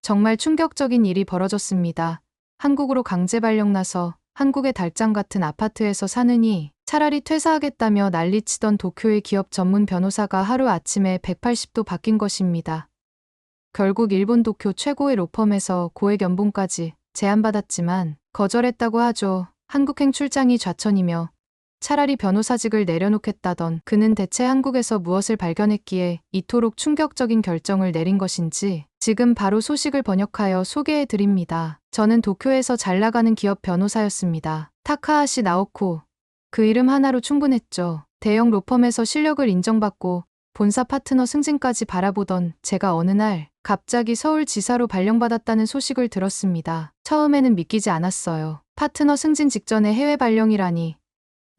정말 충격적인 일이 벌어졌습니다. 한국으로 강제 발령 나서 한국의 달장 같은 아파트에서 사느니 차라리 퇴사하겠다며 난리치던 도쿄의 기업 전문 변호사가 하루아침에 180도 바뀐 것입니다. 결국 일본 도쿄 최고의 로펌에서 고액 연봉까지 제안받았지만 거절했다고 하죠. 한국행 출장이 좌천이며 차라리 변호사직을 내려놓겠다던 그는 대체 한국에서 무엇을 발견했기에 이토록 충격적인 결정을 내린 것인지 지금 바로 소식을 번역하여 소개해 드립니다. 저는 도쿄에서 잘 나가는 기업 변호사였습니다. 타카하시 나오코. 그 이름 하나로 충분했죠. 대형 로펌에서 실력을 인정받고 본사 파트너 승진까지 바라보던 제가 어느 날 갑자기 서울지사로 발령받았다는 소식을 들었습니다. 처음에는 믿기지 않았어요. 파트너 승진 직전에 해외 발령이라니.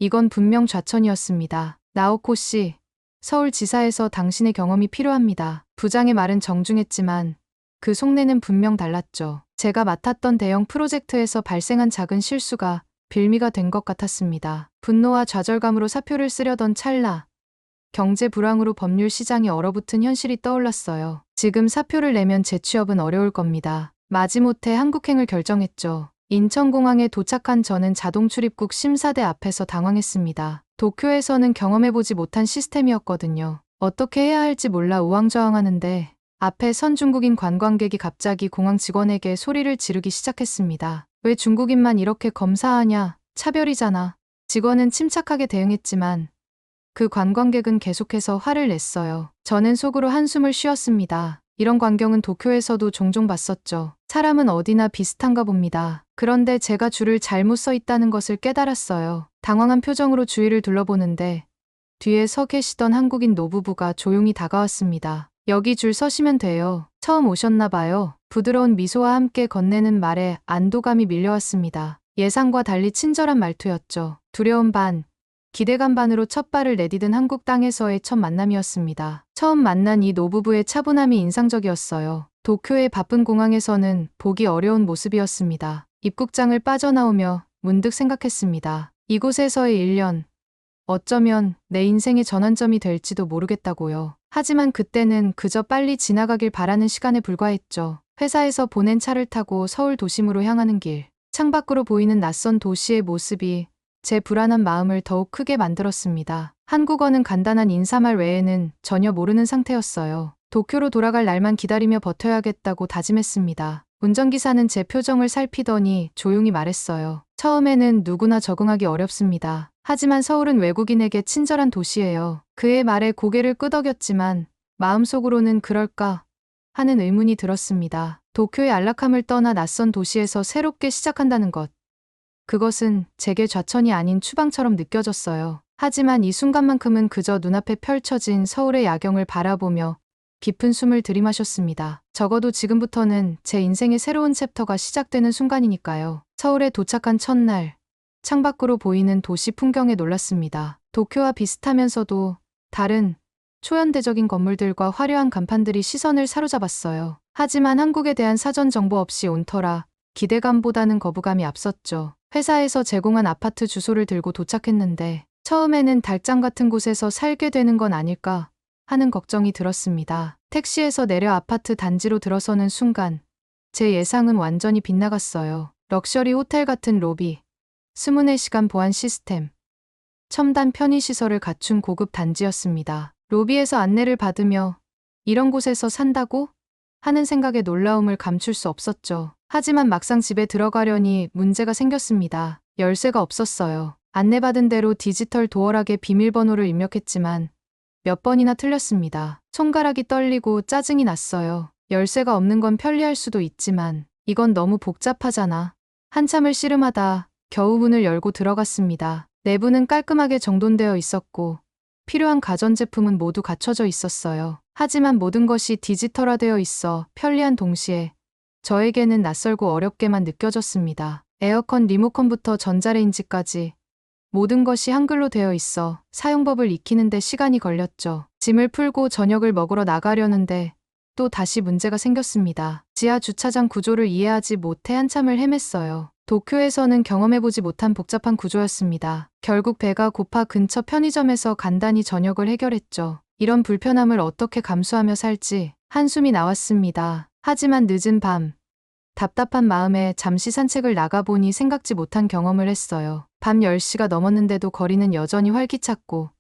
이건 분명 좌천이었습니다. 나오코 씨, 서울지사에서 당신의 경험이 필요합니다. 부장의 말은 정중했지만 그 속내는 분명 달랐죠. 제가 맡았던 대형 프로젝트에서 발생한 작은 실수가 빌미가 된 것 같았습니다. 분노와 좌절감으로 사표를 쓰려던 찰나 경제 불황으로 법률 시장이 얼어붙은 현실이 떠올랐어요. 지금 사표를 내면 재취업은 어려울 겁니다. 마지못해 한국행을 결정했죠. 인천공항에 도착한 저는 자동 출입국 심사대 앞에서 당황했습니다. 도쿄에서는 경험해보지 못한 시스템이었거든요. 어떻게 해야 할지 몰라 우왕좌왕하는데 앞에 선 중국인 관광객이 갑자기 공항 직원에게 소리를 지르기 시작했습니다. 왜 중국인만 이렇게 검사하냐? 차별이잖아. 직원은 침착하게 대응했지만 그 관광객은 계속해서 화를 냈어요. 저는 속으로 한숨을 쉬었습니다. 이런 광경은 도쿄에서도 종종 봤었죠. 사람은 어디나 비슷한가 봅니다. 그런데 제가 줄을 잘못 서 있다는 것을 깨달았어요. 당황한 표정으로 주위를 둘러보는데 뒤에 서 계시던 한국인 노부부가 조용히 다가왔습니다. 여기 줄 서시면 돼요. 처음 오셨나 봐요. 부드러운 미소와 함께 건네는 말에 안도감이 밀려왔습니다. 예상과 달리 친절한 말투였죠. 두려움 반, 기대감 반으로 첫 발을 내디딘 한국 땅에서의 첫 만남이었습니다. 처음 만난 이 노부부의 차분함이 인상적이었어요. 도쿄의 바쁜 공항에서는 보기 어려운 모습이었습니다. 입국장을 빠져나오며 문득 생각했습니다. 이곳에서의 1년, 어쩌면 내 인생의 전환점이 될지도 모르겠다고요. 하지만 그때는 그저 빨리 지나가길 바라는 시간에 불과했죠. 회사에서 보낸 차를 타고 서울 도심으로 향하는 길, 창밖으로 보이는 낯선 도시의 모습이 제 불안한 마음을 더욱 크게 만들었습니다. 한국어는 간단한 인사말 외에는 전혀 모르는 상태였어요. 도쿄로 돌아갈 날만 기다리며 버텨야겠다고 다짐했습니다. 운전기사는 제 표정을 살피더니 조용히 말했어요. 처음에는 누구나 적응하기 어렵습니다. 하지만 서울은 외국인에게 친절한 도시예요. 그의 말에 고개를 끄덕였지만 마음속으로는 그럴까 하는 의문이 들었습니다. 도쿄의 안락함을 떠나 낯선 도시에서 새롭게 시작한다는 것. 그것은 제게 좌천이 아닌 추방처럼 느껴졌어요. 하지만 이 순간만큼은 그저 눈앞에 펼쳐진 서울의 야경을 바라보며 깊은 숨을 들이마셨습니다. 적어도 지금부터는 제 인생의 새로운 챕터가 시작되는 순간이니까요. 서울에 도착한 첫날, 창밖으로 보이는 도시 풍경에 놀랐습니다. 도쿄와 비슷하면서도 다른 초현대적인 건물들과 화려한 간판들이 시선을 사로잡았어요. 하지만 한국에 대한 사전 정보 없이 온 터라 기대감보다는 거부감이 앞섰죠. 회사에서 제공한 아파트 주소를 들고 도착했는데 처음에는 달장 같은 곳에서 살게 되는 건 아닐까 하는 걱정이 들었습니다. 택시에서 내려 아파트 단지로 들어서는 순간 제 예상은 완전히 빗나갔어요. 럭셔리 호텔 같은 로비, 24시간 보안 시스템, 첨단 편의시설을 갖춘 고급 단지였습니다. 로비에서 안내를 받으며 이런 곳에서 산다고? 하는 생각에 놀라움을 감출 수 없었죠. 하지만 막상 집에 들어가려니 문제가 생겼습니다. 열쇠가 없었어요. 안내받은 대로 디지털 도어락에 비밀번호를 입력했지만 몇 번이나 틀렸습니다. 손가락이 떨리고 짜증이 났어요. 열쇠가 없는 건 편리할 수도 있지만 이건 너무 복잡하잖아. 한참을 씨름하다 겨우 문을 열고 들어갔습니다. 내부는 깔끔하게 정돈되어 있었고 필요한 가전제품은 모두 갖춰져 있었어요. 하지만 모든 것이 디지털화되어 있어 편리한 동시에 저에게는 낯설고 어렵게만 느껴졌습니다. 에어컨 리모컨부터 전자레인지까지 모든 것이 한글로 되어 있어 사용법을 익히는데 시간이 걸렸죠. 짐을 풀고 저녁을 먹으러 나가려는데 또 다시 문제가 생겼습니다. 지하 주차장 구조를 이해하지 못해 한참을 헤맸어요. 도쿄에서는 경험해보지 못한 복잡한 구조였습니다. 결국 배가 고파 근처 편의점에서 간단히 저녁을 해결했죠. 이런 불편함을 어떻게 감수하며 살지 한숨이 나왔습니다. 하지만 늦은 밤, 답답한 마음에 잠시 산책을 나가보니 생각지 못한 경험을 했어요. 밤 10시가 넘었는데도 거리는 여전히 활기찼고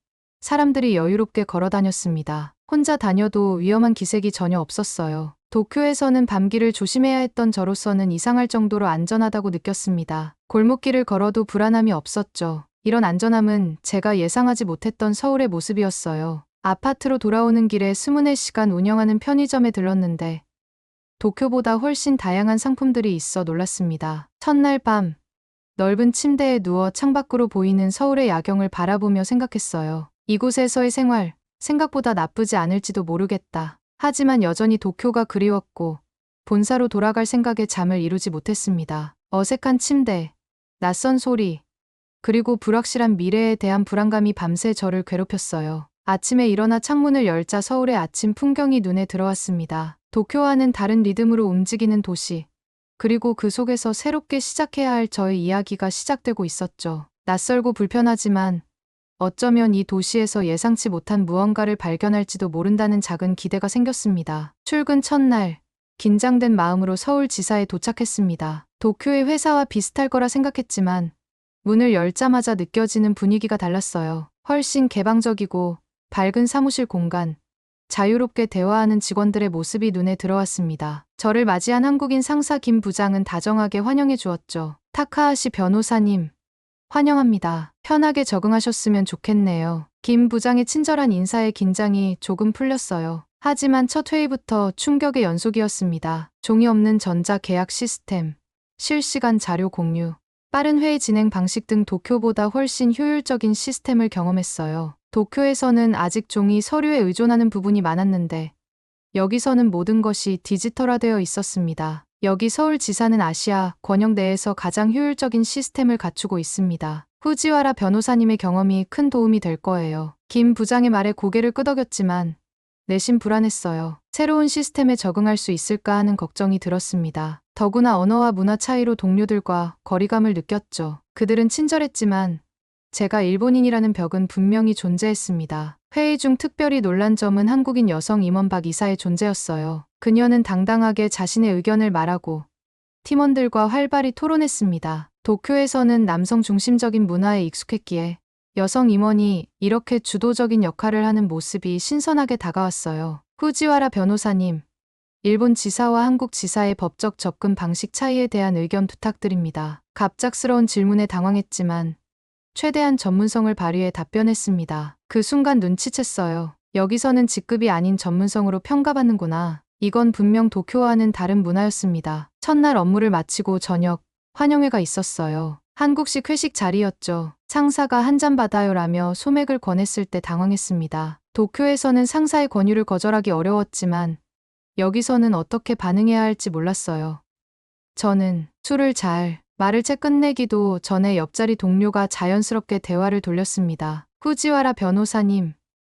사람들이 여유롭게 걸어 다녔습니다. 혼자 다녀도 위험한 기색이 전혀 없었어요. 도쿄에서는 밤길을 조심해야 했던 저로서는 이상할 정도로 안전하다고 느꼈습니다. 골목길을 걸어도 불안함이 없었죠. 이런 안전함은 제가 예상하지 못했던 서울의 모습이었어요. 아파트로 돌아오는 길에 24시간 운영하는 편의점에 들렀는데 도쿄보다 훨씬 다양한 상품들이 있어 놀랐습니다. 첫날 밤, 넓은 침대에 누워 창밖으로 보이는 서울의 야경을 바라보며 생각했어요. 이곳에서의 생활, 생각보다 나쁘지 않을지도 모르겠다. 하지만 여전히 도쿄가 그리웠고 본사로 돌아갈 생각에 잠을 이루지 못했습니다. 어색한 침대, 낯선 소리, 그리고 불확실한 미래에 대한 불안감이 밤새 저를 괴롭혔어요. 아침에 일어나 창문을 열자 서울의 아침 풍경이 눈에 들어왔습니다. 도쿄와는 다른 리듬으로 움직이는 도시, 그리고 그 속에서 새롭게 시작해야 할 저의 이야기가 시작되고 있었죠. 낯설고 불편하지만 어쩌면 이 도시에서 예상치 못한 무언가를 발견할지도 모른다는 작은 기대가 생겼습니다. 출근 첫날, 긴장된 마음으로 서울지사에 도착했습니다. 도쿄의 회사와 비슷할 거라 생각했지만 문을 열자마자 느껴지는 분위기가 달랐어요. 훨씬 개방적이고 밝은 사무실 공간, 자유롭게 대화하는 직원들의 모습이 눈에 들어왔습니다. 저를 맞이한 한국인 상사 김 부장은 다정하게 환영해 주었죠. 타카하시 변호사님, 환영합니다. 편하게 적응하셨으면 좋겠네요. 김 부장의 친절한 인사에 긴장이 조금 풀렸어요. 하지만 첫 회의부터 충격의 연속이었습니다. 종이 없는 전자 계약 시스템, 실시간 자료 공유, 빠른 회의 진행 방식 등 도쿄보다 훨씬 효율적인 시스템을 경험했어요. 도쿄에서는 아직 종이 서류에 의존하는 부분이 많았는데 여기서는 모든 것이 디지털화되어 있었습니다. 여기 서울지사는 아시아 권역 내에서 가장 효율적인 시스템을 갖추고 있습니다. 후지와라 변호사님의 경험이 큰 도움이 될 거예요. 김 부장의 말에 고개를 끄덕였지만 내심 불안했어요. 새로운 시스템에 적응할 수 있을까 하는 걱정이 들었습니다. 더구나 언어와 문화 차이로 동료들과 거리감을 느꼈죠. 그들은 친절했지만 제가 일본인이라는 벽은 분명히 존재했습니다. 회의 중 특별히 놀란 점은 한국인 여성 임원 박 이사의 존재였어요. 그녀는 당당하게 자신의 의견을 말하고 팀원들과 활발히 토론했습니다. 도쿄에서는 남성 중심적인 문화에 익숙했기에 여성 임원이 이렇게 주도적인 역할을 하는 모습이 신선하게 다가왔어요. 후지와라 변호사님, 일본 지사와 한국 지사의 법적 접근 방식 차이에 대한 의견 부탁드립니다. 갑작스러운 질문에 당황했지만 최대한 전문성을 발휘해 답변했습니다. 그 순간 눈치챘어요. 여기서는 직급이 아닌 전문성으로 평가받는구나. 이건 분명 도쿄와는 다른 문화였습니다. 첫날 업무를 마치고 저녁 환영회가 있었어요. 한국식 회식 자리였죠. 상사가 한 잔 받아요라며 소맥을 권했을 때 당황했습니다. 도쿄에서는 상사의 권유를 거절하기 어려웠지만 여기서는 어떻게 반응해야 할지 몰랐어요. 저는 술을 말을 채 끝내기도 전에 옆자리 동료가 자연스럽게 대화를 돌렸습니다. 후지와라 변호사님,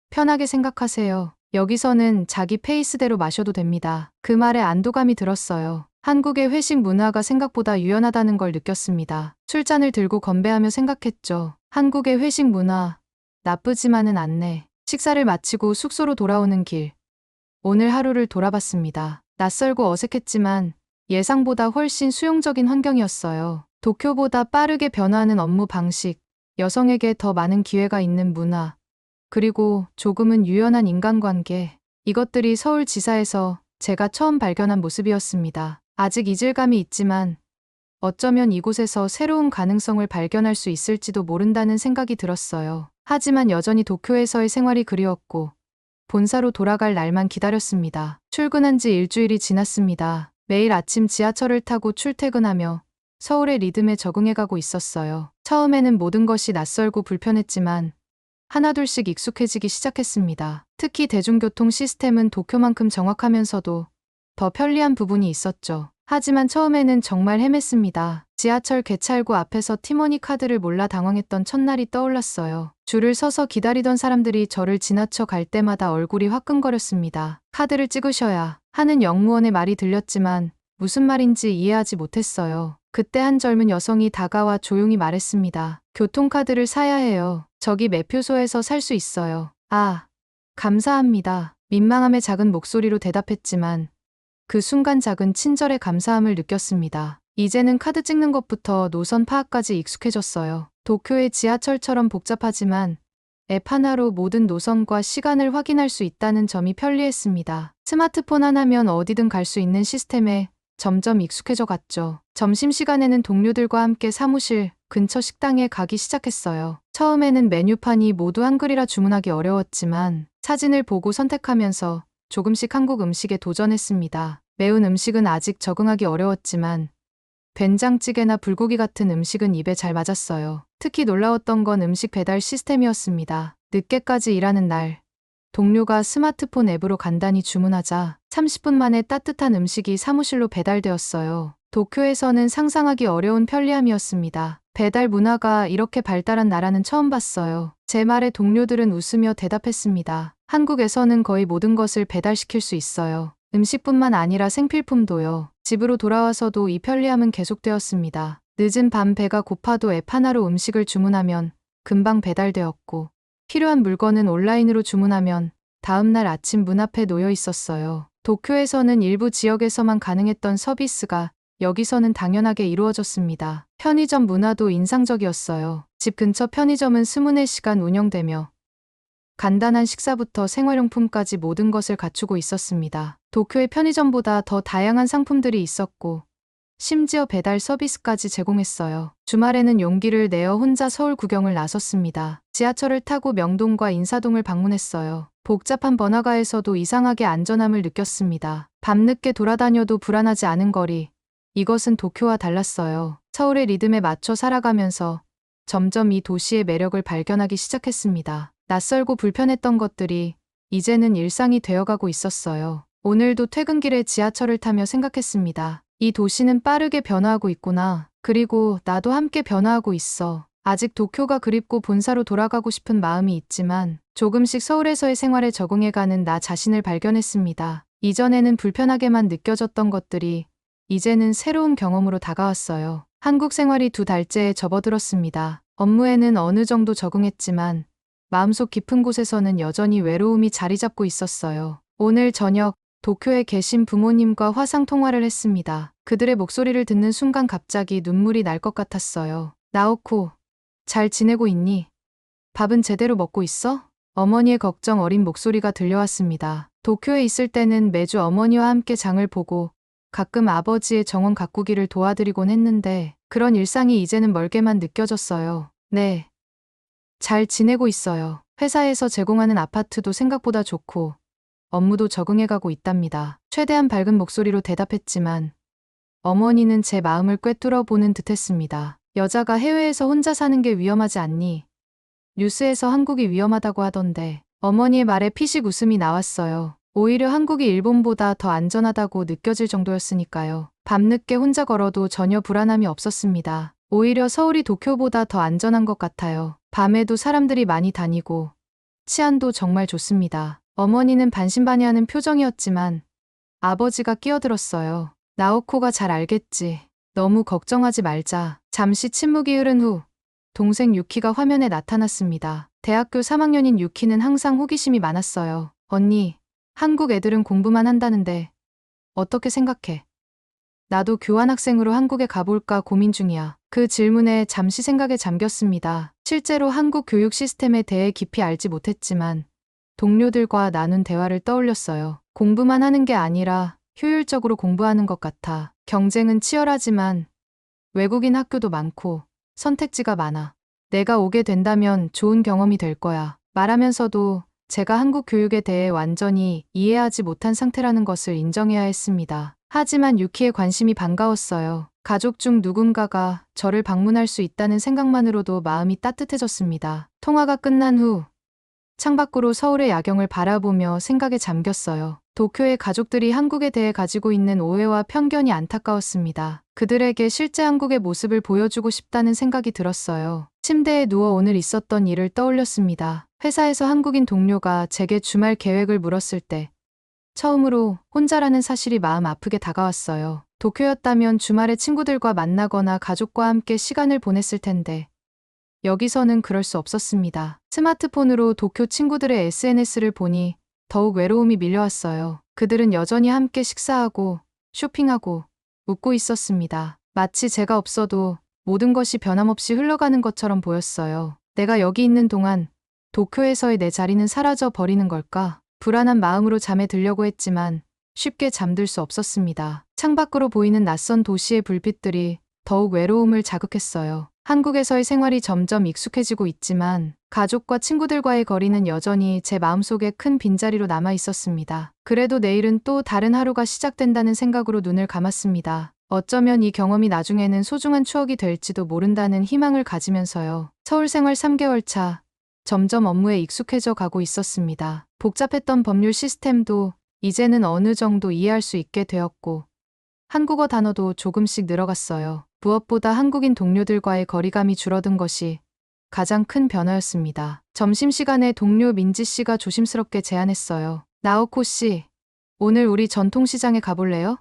편하게 생각하세요. 여기서는 자기 페이스대로 마셔도 됩니다. 그 말에 안도감이 들었어요. 한국의 회식 문화가 생각보다 유연하다는 걸 느꼈습니다. 술잔을 들고 건배하며 생각했죠. 한국의 회식 문화, 나쁘지만은 않네. 식사를 마치고 숙소로 돌아오는 길. 오늘 하루를 돌아봤습니다. 낯설고 어색했지만 예상보다 훨씬 수용적인 환경이었어요. 도쿄보다 빠르게 변화하는 업무 방식, 여성에게 더 많은 기회가 있는 문화, 그리고 조금은 유연한 인간관계. 이것들이 서울지사에서 제가 처음 발견한 모습이었습니다. 아직 이질감이 있지만 어쩌면 이곳에서 새로운 가능성을 발견할 수 있을지도 모른다는 생각이 들었어요. 하지만 여전히 도쿄에서의 생활이 그리웠고 본사로 돌아갈 날만 기다렸습니다. 출근한 지 일주일이 지났습니다. 매일 아침 지하철을 타고 출퇴근하며 서울의 리듬에 적응해가고 있었어요. 처음에는 모든 것이 낯설고 불편했지만 하나둘씩 익숙해지기 시작했습니다. 특히 대중교통 시스템은 도쿄만큼 정확하면서도 더 편리한 부분이 있었죠. 하지만 처음에는 정말 헤맸습니다. 지하철 개찰구 앞에서 티모니 카드를 몰라 당황했던 첫날이 떠올랐어요. 줄을 서서 기다리던 사람들이 저를 지나쳐 갈 때마다 얼굴이 화끈거렸습니다. 카드를 찍으셔야 하는 영무원의 말이 들렸지만 무슨 말인지 이해하지 못했어요. 그때 한 젊은 여성이 다가와 조용히 말했습니다. 교통카드를 사야 해요. 저기 매표소에서 살 수 있어요. 아, 감사합니다. 민망함에 작은 목소리로 대답했지만 그 순간 작은 친절의 감사함을 느꼈습니다. 이제는 카드 찍는 것부터 노선 파악까지 익숙해졌어요. 도쿄의 지하철처럼 복잡하지만 앱 하나로 모든 노선과 시간을 확인할 수 있다는 점이 편리했습니다. 스마트폰 하나면 어디든 갈 수 있는 시스템에 점점 익숙해져 갔죠. 점심시간에는 동료들과 함께 사무실 근처 식당에 가기 시작했어요. 처음에는 메뉴판이 모두 한글이라 주문하기 어려웠지만 사진을 보고 선택하면서 조금씩 한국 음식에 도전했습니다. 매운 음식은 아직 적응하기 어려웠지만 된장찌개나 불고기 같은 음식은 입에 잘 맞았어요. 특히 놀라웠던 건 음식 배달 시스템이었습니다. 늦게까지 일하는 날, 동료가 스마트폰 앱으로 간단히 주문하자 30분 만에 따뜻한 음식이 사무실로 배달되었어요. 도쿄에서는 상상하기 어려운 편리함이었습니다. 배달 문화가 이렇게 발달한 나라는 처음 봤어요. 제 말에 동료들은 웃으며 대답했습니다. 한국에서는 거의 모든 것을 배달시킬 수 있어요. 음식뿐만 아니라 생필품도요. 집으로 돌아와서도 이 편리함은 계속되었습니다. 늦은 밤 배가 고파도 앱 하나로 음식을 주문하면 금방 배달되었고, 필요한 물건은 온라인으로 주문하면 다음날 아침 문 앞에 놓여 있었어요. 도쿄에서는 일부 지역에서만 가능했던 서비스가 여기서는 당연하게 이루어졌습니다. 편의점 문화도 인상적이었어요. 집 근처 편의점은 24시간 운영되며 간단한 식사부터 생활용품까지 모든 것을 갖추고 있었습니다. 도쿄의 편의점보다 더 다양한 상품들이 있었고 심지어 배달 서비스까지 제공했어요. 주말에는 용기를 내어 혼자 서울 구경을 나섰습니다. 지하철을 타고 명동과 인사동을 방문했어요. 복잡한 번화가에서도 이상하게 안전함을 느꼈습니다. 밤늦게 돌아다녀도 불안하지 않은 거리. 이것은 도쿄와 달랐어요. 서울의 리듬에 맞춰 살아가면서 점점 이 도시의 매력을 발견하기 시작했습니다. 낯설고 불편했던 것들이 이제는 일상이 되어가고 있었어요. 오늘도 퇴근길에 지하철을 타며 생각했습니다. 이 도시는 빠르게 변화하고 있구나. 그리고 나도 함께 변화하고 있어. 아직 도쿄가 그립고 본사로 돌아가고 싶은 마음이 있지만 조금씩 서울에서의 생활에 적응해가는 나 자신을 발견했습니다. 이전에는 불편하게만 느껴졌던 것들이 이제는 새로운 경험으로 다가왔어요. 한국 생활이 2달째에 접어들었습니다. 업무에는 어느 정도 적응했지만 마음속 깊은 곳에서는 여전히 외로움이 자리 잡고 있었어요. 오늘 저녁 도쿄에 계신 부모님과 화상 통화를 했습니다. 그들의 목소리를 듣는 순간 갑자기 눈물이 날 것 같았어요. 나오코, 잘 지내고 있니? 밥은 제대로 먹고 있어? 어머니의 걱정 어린 목소리가 들려왔습니다. 도쿄에 있을 때는 매주 어머니와 함께 장을 보고 가끔 아버지의 정원 가꾸기를 도와드리곤 했는데 그런 일상이 이제는 멀게만 느껴졌어요. 네. 잘 지내고 있어요. 회사에서 제공하는 아파트도 생각보다 좋고 업무도 적응해가고 있답니다. 최대한 밝은 목소리로 대답했지만 어머니는 제 마음을 꿰뚫어 보는 듯했습니다. 여자가 해외에서 혼자 사는 게 위험하지 않니? 뉴스에서 한국이 위험하다고 하던데. 어머니의 말에 피식 웃음이 나왔어요. 오히려 한국이 일본보다 더 안전하다고 느껴질 정도였으니까요. 밤늦게 혼자 걸어도 전혀 불안함이 없었습니다. 오히려 서울이 도쿄보다 더 안전한 것 같아요. 밤에도 사람들이 많이 다니고 치안도 정말 좋습니다. 어머니는 반신반의하는 표정이었지만 아버지가 끼어들었어요. 나오코가 잘 알겠지. 너무 걱정하지 말자. 잠시 침묵이 흐른 후 동생 유키가 화면에 나타났습니다. 대학교 3학년인 유키는 항상 호기심이 많았어요. 언니, 한국 애들은 공부만 한다는데 어떻게 생각해? 나도 교환학생으로 한국에 가볼까 고민 중이야. 그 질문에 잠시 생각에 잠겼습니다. 실제로 한국 교육 시스템에 대해 깊이 알지 못했지만 동료들과 나눈 대화를 떠올렸어요. 공부만 하는 게 아니라 효율적으로 공부하는 것 같아. 경쟁은 치열하지만 외국인 학교도 많고 선택지가 많아. 내가 오게 된다면 좋은 경험이 될 거야. 말하면서도 제가 한국 교육에 대해 완전히 이해하지 못한 상태라는 것을 인정해야 했습니다. 하지만 유키의 관심이 반가웠어요. 가족 중 누군가가 저를 방문할 수 있다는 생각만으로도 마음이 따뜻해졌습니다. 통화가 끝난 후 창밖으로 서울의 야경을 바라보며 생각에 잠겼어요. 도쿄의 가족들이 한국에 대해 가지고 있는 오해와 편견이 안타까웠습니다. 그들에게 실제 한국의 모습을 보여주고 싶다는 생각이 들었어요. 침대에 누워 오늘 있었던 일을 떠올렸습니다. 회사에서 한국인 동료가 제게 주말 계획을 물었을 때 처음으로 혼자라는 사실이 마음 아프게 다가왔어요. 도쿄였다면 주말에 친구들과 만나거나 가족과 함께 시간을 보냈을 텐데 여기서는 그럴 수 없었습니다. 스마트폰으로 도쿄 친구들의 SNS를 보니 더욱 외로움이 밀려왔어요. 그들은 여전히 함께 식사하고 쇼핑하고 웃고 있었습니다. 마치 제가 없어도 모든 것이 변함없이 흘러가는 것처럼 보였어요. 내가 여기 있는 동안 도쿄에서의 내 자리는 사라져 버리는 걸까? 불안한 마음으로 잠에 들려고 했지만 쉽게 잠들 수 없었습니다. 창밖으로 보이는 낯선 도시의 불빛들이 더욱 외로움을 자극했어요. 한국에서의 생활이 점점 익숙해지고 있지만 가족과 친구들과의 거리는 여전히 제 마음속에 큰 빈자리로 남아 있었습니다. 그래도 내일은 또 다른 하루가 시작된다는 생각으로 눈을 감았습니다. 어쩌면 이 경험이 나중에는 소중한 추억이 될지도 모른다는 희망을 가지면서요. 서울 생활 3개월 차, 점점 업무에 익숙해져 가고 있었습니다. 복잡했던 법률 시스템도 이제는 어느 정도 이해할 수 있게 되었고 한국어 단어도 조금씩 늘어갔어요. 무엇보다 한국인 동료들과의 거리감이 줄어든 것이 가장 큰 변화였습니다. 점심시간에 동료 민지 씨가 조심스럽게 제안했어요. 나오코 씨, 오늘 우리 전통시장에 가볼래요?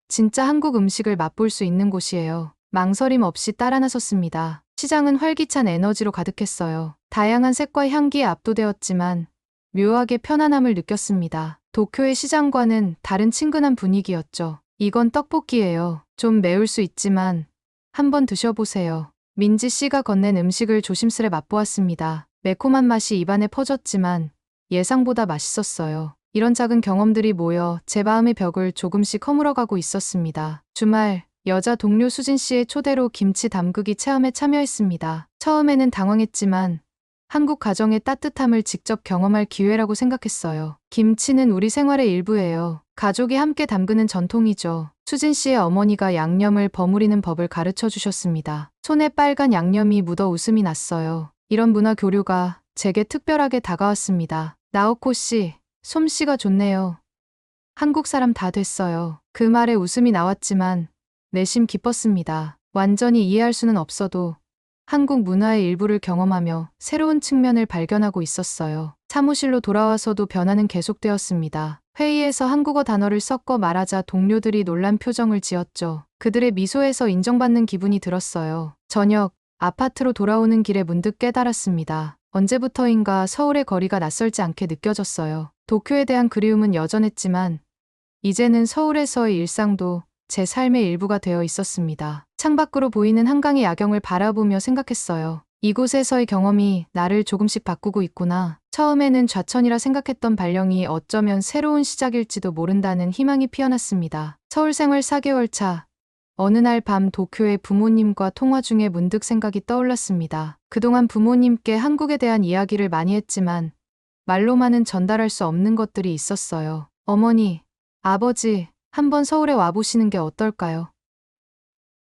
진짜 한국 음식을 맛볼 수 있는 곳이에요. 망설임 없이 따라 나섰습니다. 시장은 활기찬 에너지로 가득했어요. 다양한 색과 향기에 압도되었지만 묘하게 편안함을 느꼈습니다. 도쿄의 시장과는 다른 친근한 분위기였죠. 이건 떡볶이예요. 좀 매울 수 있지만 한번 드셔보세요. 민지 씨가 건넨 음식을 조심스레 맛보았습니다. 매콤한 맛이 입안에 퍼졌지만 예상보다 맛있었어요. 이런 작은 경험들이 모여 제 마음의 벽을 조금씩 허물어가고 있었습니다. 주말, 여자 동료 수진 씨의 초대로 김치 담그기 체험에 참여했습니다. 처음에는 당황했지만 한국 가정의 따뜻함을 직접 경험할 기회라고 생각했어요. 김치는 우리 생활의 일부예요. 가족이 함께 담그는 전통이죠. 수진 씨의 어머니가 양념을 버무리는 법을 가르쳐 주셨습니다. 손에 빨간 양념이 묻어 웃음이 났어요. 이런 문화 교류가 제게 특별하게 다가왔습니다. 나오코 씨, 솜씨가 좋네요. 한국 사람 다 됐어요. 그 말에 웃음이 나왔지만 내심 기뻤습니다. 완전히 이해할 수는 없어도 한국 문화의 일부를 경험하며 새로운 측면을 발견하고 있었어요. 사무실로 돌아와서도 변화는 계속되었습니다. 회의에서 한국어 단어를 섞어 말하자 동료들이 놀란 표정을 지었죠. 그들의 미소에서 인정받는 기분이 들었어요. 저녁, 아파트로 돌아오는 길에 문득 깨달았습니다. 언제부터인가 서울의 거리가 낯설지 않게 느껴졌어요. 도쿄에 대한 그리움은 여전했지만 이제는 서울에서의 일상도 제 삶의 일부가 되어 있었습니다. 창밖으로 보이는 한강의 야경을 바라보며 생각했어요. 이곳에서의 경험이 나를 조금씩 바꾸고 있구나. 처음에는 좌천이라 생각했던 발령이 어쩌면 새로운 시작일지도 모른다는 희망이 피어났습니다. 서울 생활 4개월 차. 어느 날 밤 도쿄의 부모님과 통화 중에 문득 생각이 떠올랐습니다. 그동안 부모님께 한국에 대한 이야기를 많이 했지만 말로만은 전달할 수 없는 것들이 있었어요. 어머니, 아버지, 한번 서울에 와보시는 게 어떨까요?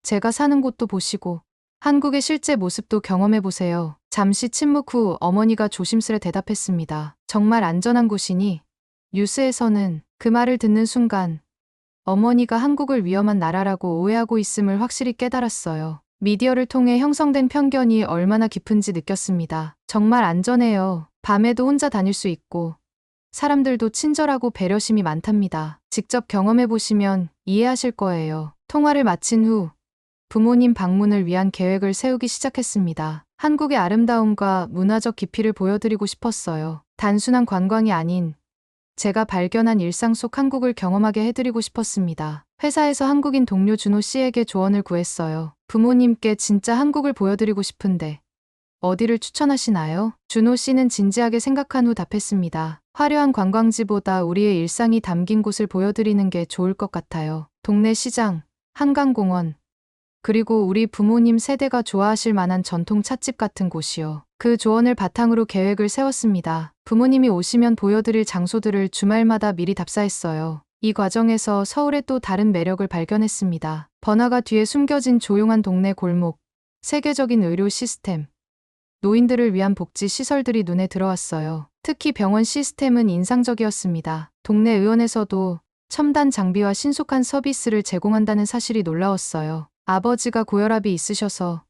제가 사는 곳도 보시고 한국의 실제 모습도 경험해보세요. 잠시 침묵 후 어머니가 조심스레 대답했습니다. 정말 안전한 곳이니? 뉴스에서는 그 말을 듣는 순간 어머니가 한국을 위험한 나라라고 오해하고 있음을 확실히 깨달았어요. 미디어를 통해 형성된 편견이 얼마나 깊은지 느꼈습니다. 정말 안전해요. 밤에도 혼자 다닐 수 있고 사람들도 친절하고 배려심이 많답니다. 직접 경험해보시면 이해하실 거예요. 통화를 마친 후 부모님 방문을 위한 계획을 세우기 시작했습니다. 한국의 아름다움과 문화적 깊이를 보여드리고 싶었어요. 단순한 관광이 아닌 제가 발견한 일상 속 한국을 경험하게 해드리고 싶었습니다. 회사에서 한국인 동료 준호 씨에게 조언을 구했어요. 부모님께 진짜 한국을 보여드리고 싶은데 어디를 추천하시나요? 준호 씨는 진지하게 생각한 후 답했습니다. 화려한 관광지보다 우리의 일상이 담긴 곳을 보여드리는 게 좋을 것 같아요. 동네 시장, 한강공원, 그리고 우리 부모님 세대가 좋아하실 만한 전통 찻집 같은 곳이요. 그 조언을 바탕으로 계획을 세웠습니다. 부모님이 오시면 보여드릴 장소들을 주말마다 미리 답사했어요. 이 과정에서 서울의 또 다른 매력을 발견했습니다. 번화가 뒤에 숨겨진 조용한 동네 골목, 세계적인 의료 시스템, 노인들을 위한 복지 시설들이 눈에 들어왔어요. 특히 병원 시스템은 인상적이었습니다. 동네 의원에서도 첨단 장비와 신속한 서비스를 제공한다는 사실이 놀라웠어요. 아버지가 고혈압이 있으셔서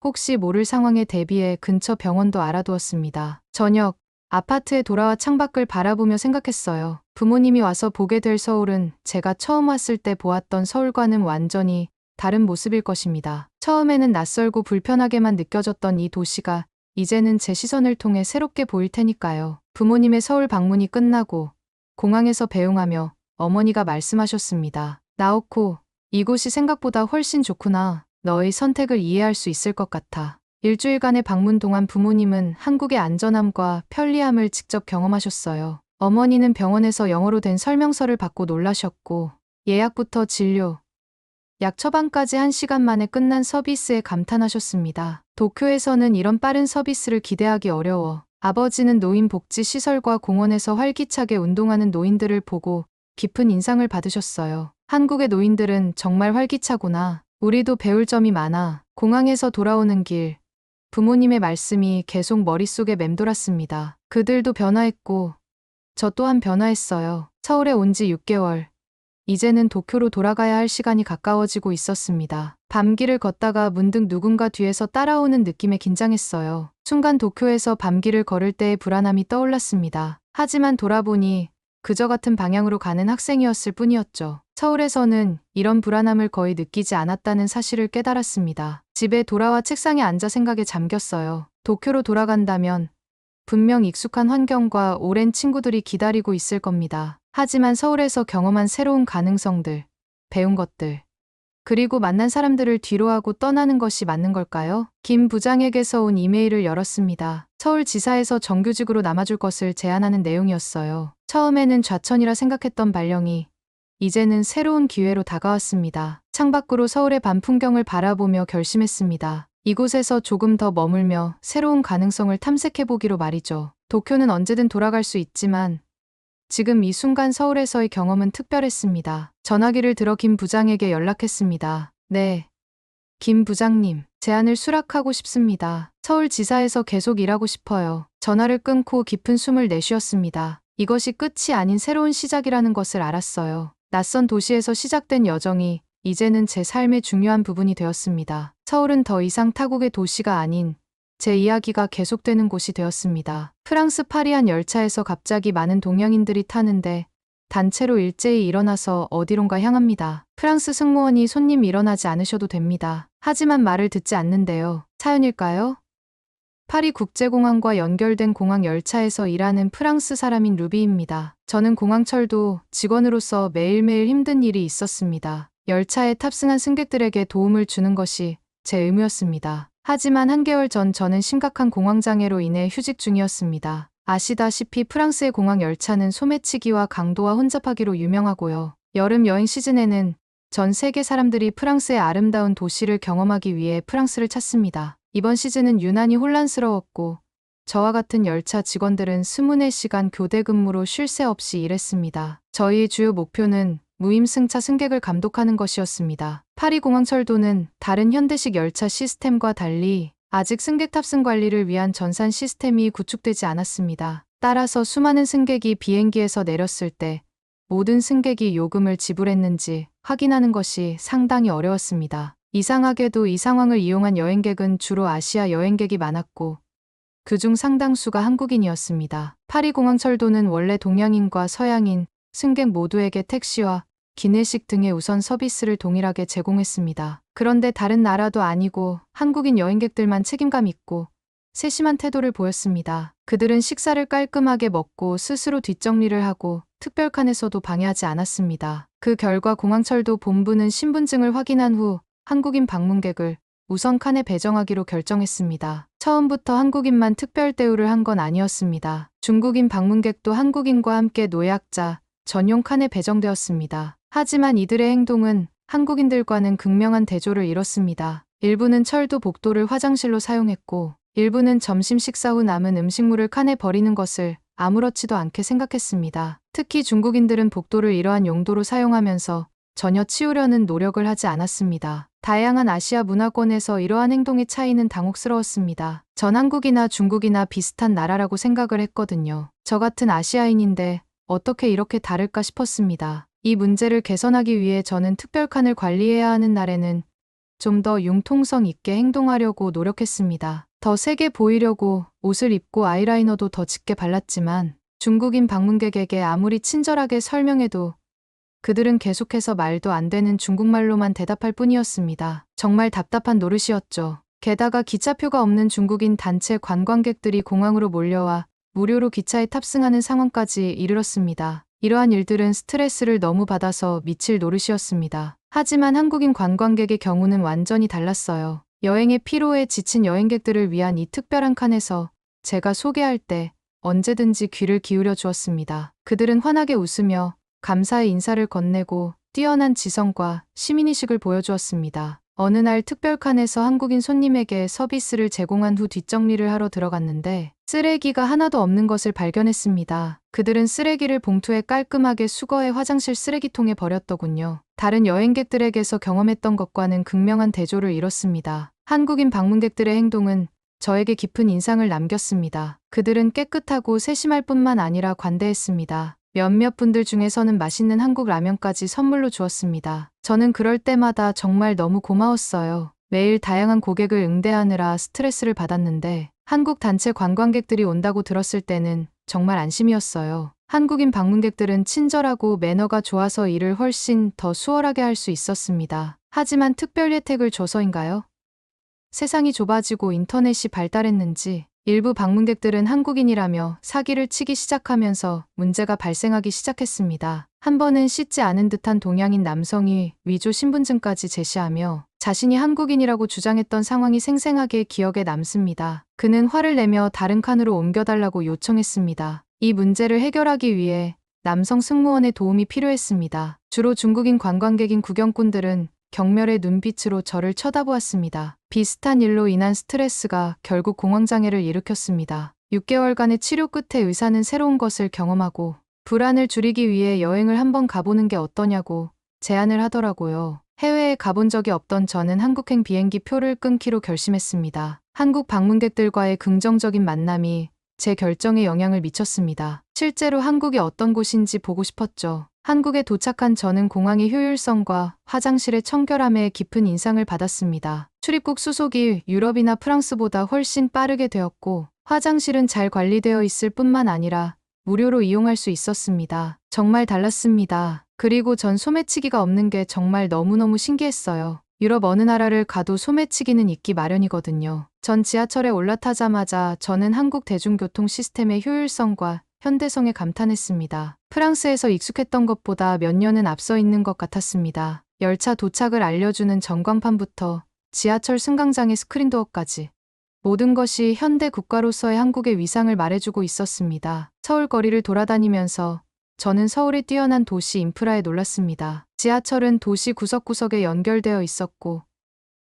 혹시 모를 상황에 대비해 근처 병원도 알아두었습니다. 저녁, 아파트에 돌아와 창밖을 바라보며 생각했어요. 부모님이 와서 보게 될 서울은 제가 처음 왔을 때 보았던 서울과는 완전히 다른 모습일 것입니다. 처음에는 낯설고 불편하게만 느껴졌던 이 도시가 이제는 제 시선을 통해 새롭게 보일 테니까요. 부모님의 서울 방문이 끝나고 공항에서 배웅하며 어머니가 말씀하셨습니다. 나오코, 이곳이 생각보다 훨씬 좋구나. 너의 선택을 이해할 수 있을 것 같아. 일주일간의 방문 동안 부모님은 한국의 안전함과 편리함을 직접 경험하셨어요. 어머니는 병원에서 영어로 된 설명서를 받고 놀라셨고, 예약부터 진료, 약 처방까지 1시간 만에 끝난 서비스에 감탄하셨습니다. 도쿄에서는 이런 빠른 서비스를 기대하기 어려워. 아버지는 노인복지시설과 공원에서 활기차게 운동하는 노인들을 보고 깊은 인상을 받으셨어요. 한국의 노인들은 정말 활기차구나. 우리도 배울 점이 많아. 공항에서 돌아오는 길, 부모님의 말씀이 계속 머릿속에 맴돌았습니다. 그들도 변화했고, 저 또한 변화했어요. 서울에 온 지 6개월. 이제는 도쿄로 돌아가야 할 시간이 가까워지고 있었습니다. 밤길을 걷다가 문득 누군가 뒤에서 따라오는 느낌에 긴장했어요. 순간 도쿄에서 밤길을 걸을 때의 불안함이 떠올랐습니다. 하지만 돌아보니 그저 같은 방향으로 가는 학생이었을 뿐이었죠. 서울에서는 이런 불안함을 거의 느끼지 않았다는 사실을 깨달았습니다. 집에 돌아와 책상에 앉아 생각에 잠겼어요. 도쿄로 돌아간다면 분명 익숙한 환경과 오랜 친구들이 기다리고 있을 겁니다. 하지만 서울에서 경험한 새로운 가능성들, 배운 것들, 그리고 만난 사람들을 뒤로하고 떠나는 것이 맞는 걸까요? 김 부장에게서 온 이메일을 열었습니다. 서울지사에서 정규직으로 남아줄 것을 제안하는 내용이었어요. 처음에는 좌천이라 생각했던 발령이 이제는 새로운 기회로 다가왔습니다. 창밖으로 서울의 밤 풍경을 바라보며 결심했습니다. 이곳에서 조금 더 머물며 새로운 가능성을 탐색해보기로 말이죠. 도쿄는 언제든 돌아갈 수 있지만 지금 이 순간 서울에서의 경험은 특별했습니다. 전화기를 들어 김 부장에게 연락했습니다. 네. 김 부장님, 제안을 수락하고 싶습니다. 서울지사에서 계속 일하고 싶어요. 전화를 끊고 깊은 숨을 내쉬었습니다. 이것이 끝이 아닌 새로운 시작이라는 것을 알았어요. 낯선 도시에서 시작된 여정이 이제는 제 삶의 중요한 부분이 되었습니다. 서울은 더 이상 타국의 도시가 아닌 제 이야기가 계속되는 곳이 되었습니다. 프랑스 파리 한 열차에서 갑자기 많은 동양인들이 타는데 단체로 일제히 일어나서 어디론가 향합니다. 프랑스 승무원이 손님 일어나지 않으셔도 됩니다. 하지만 말을 듣지 않는데요. 사연일까요? 파리 국제공항과 연결된 공항 열차에서 일하는 프랑스 사람인 루비입니다. 저는 공항철도 직원으로서 매일매일 힘든 일이 있었습니다. 열차에 탑승한 승객들에게 도움을 주는 것이 제 의무였습니다. 하지만 한개월 전 저는 심각한 공황장애로 인해 휴직 중이었습니다. 아시다시피 프랑스의 공항 열차는 소매치기와 강도와 혼잡하기로 유명하고요. 여름 여행 시즌에는 전 세계 사람들이 프랑스의 아름다운 도시를 경험하기 위해 프랑스를 찾습니다. 이번 시즌은 유난히 혼란스러웠고 저와 같은 열차 직원들은 24시간 교대 근무로 쉴 새 없이 일했습니다. 저희의 주요 목표는 무임승차 승객을 감독하는 것이었습니다. 파리 공항철도는 다른 현대식 열차 시스템과 달리 아직 승객 탑승 관리를 위한 전산 시스템이 구축되지 않았습니다. 따라서 수많은 승객이 비행기에서 내렸을 때 모든 승객이 요금을 지불했는지 확인하는 것이 상당히 어려웠습니다. 이상하게도 이 상황을 이용한 여행객은 주로 아시아 여행객이 많았고 그중 상당수가 한국인이었습니다. 파리 공항철도는 원래 동양인과 서양인, 승객 모두에게 택시와 기내식 등의 우선 서비스를 동일하게 제공했습니다. 그런데 다른 나라도 아니고 한국인 여행객들만 책임감 있고 세심한 태도를 보였습니다. 그들은 식사를 깔끔하게 먹고 스스로 뒷정리를 하고 특별 칸에서도 방해하지 않았습니다. 그 결과 공항철도 본부는 신분증을 확인한 후 한국인 방문객을 우선 칸에 배정하기로 결정했습니다. 처음부터 한국인만 특별 대우를 한 건 아니었습니다. 중국인 방문객도 한국인과 함께 노약자 전용 칸에 배정되었습니다. 하지만 이들의 행동은 한국인들과는 극명한 대조를 이뤘습니다. 일부는 철도 복도를 화장실로 사용했고 일부는 점심 식사 후 남은 음식물을 칸에 버리는 것을 아무렇지도 않게 생각했습니다. 특히 중국인들은 복도를 이러한 용도로 사용하면서 전혀 치우려는 노력을 하지 않았습니다. 다양한 아시아 문화권에서 이러한 행동의 차이는 당혹스러웠습니다. 전 한국이나 중국이나 비슷한 나라라고 생각을 했거든요. 저 같은 아시아인인데 어떻게 이렇게 다를까 싶었습니다. 이 문제를 개선하기 위해 저는 특별칸을 관리해야 하는 날에는 좀 더 융통성 있게 행동하려고 노력했습니다. 더 세게 보이려고 옷을 입고 아이라이너도 더 짙게 발랐지만 중국인 방문객에게 아무리 친절하게 설명해도 그들은 계속해서 말도 안 되는 중국말로만 대답할 뿐이었습니다. 정말 답답한 노릇이었죠. 게다가 기차표가 없는 중국인 단체 관광객들이 공항으로 몰려와 무료로 기차에 탑승하는 상황까지 이르렀습니다. 이러한 일들은 스트레스를 너무 받아서 미칠 노릇이었습니다. 하지만 한국인 관광객의 경우는 완전히 달랐어요. 여행의 피로에 지친 여행객들을 위한 이 특별한 칸에서 제가 소개할 때 언제든지 귀를 기울여 주었습니다. 그들은 환하게 웃으며 감사의 인사를 건네고 뛰어난 지성과 시민의식을 보여주었습니다. 어느 날 특별 칸에서 한국인 손님에게 서비스를 제공한 후 뒷정리를 하러 들어갔는데 쓰레기가 하나도 없는 것을 발견했습니다. 그들은 쓰레기를 봉투에 깔끔하게 수거해 화장실 쓰레기통에 버렸더군요. 다른 여행객들에게서 경험했던 것과는 극명한 대조를 이뤘습니다. 한국인 방문객들의 행동은 저에게 깊은 인상을 남겼습니다. 그들은 깨끗하고 세심할 뿐만 아니라 관대했습니다. 몇몇 분들 중에서는 맛있는 한국 라면까지 선물로 주었습니다. 저는 그럴 때마다 정말 너무 고마웠어요. 매일 다양한 고객을 응대하느라 스트레스를 받았는데 한국 단체 관광객들이 온다고 들었을 때는 정말 안심이었어요. 한국인 방문객들은 친절하고 매너가 좋아서 일을 훨씬 더 수월하게 할 수 있었습니다. 하지만 특별 혜택을 줘서인가요? 세상이 좁아지고 인터넷이 발달했는지 일부 방문객들은 한국인이라며 사기를 치기 시작하면서 문제가 발생하기 시작했습니다. 한 번은 씻지 않은 듯한 동양인 남성이 위조 신분증까지 제시하며 자신이 한국인이라고 주장했던 상황이 생생하게 기억에 남습니다. 그는 화를 내며 다른 칸으로 옮겨달라고 요청했습니다. 이 문제를 해결하기 위해 남성 승무원의 도움이 필요했습니다. 주로 중국인 관광객인 구경꾼들은 경멸의 눈빛으로 저를 쳐다보았습니다. 비슷한 일로 인한 스트레스가 결국 공황장애를 일으켰습니다. 6개월간의 치료 끝에 의사는 새로운 것을 경험하고 불안을 줄이기 위해 여행을 한번 가보는 게 어떠냐고 제안을 하더라고요. 해외에 가본 적이 없던 저는 한국행 비행기 표를 끊기로 결심했습니다. 한국 방문객들과의 긍정적인 만남이 제 결정에 영향을 미쳤습니다. 실제로 한국이 어떤 곳인지 보고 싶었죠. 한국에 도착한 저는 공항의 효율성과 화장실의 청결함에 깊은 인상을 받았습니다. 출입국 수속이 유럽이나 프랑스보다 훨씬 빠르게 되었고 화장실은 잘 관리되어 있을 뿐만 아니라 무료로 이용할 수 있었습니다. 정말 달랐습니다. 그리고 전 소매치기가 없는 게 정말 너무너무 신기했어요. 유럽 어느 나라를 가도 소매치기는 있기 마련이거든요. 전 지하철에 올라타자마자 저는 한국 대중교통 시스템의 효율성과 현대성에 감탄했습니다. 프랑스에서 익숙했던 것보다 몇 년은 앞서 있는 것 같았습니다. 열차 도착을 알려주는 전광판부터 지하철 승강장의 스크린도어까지 모든 것이 현대 국가로서의 한국의 위상을 말해주고 있었습니다. 서울 거리를 돌아다니면서 저는 서울의 뛰어난 도시 인프라에 놀랐습니다. 지하철은 도시 구석구석에 연결되어 있었고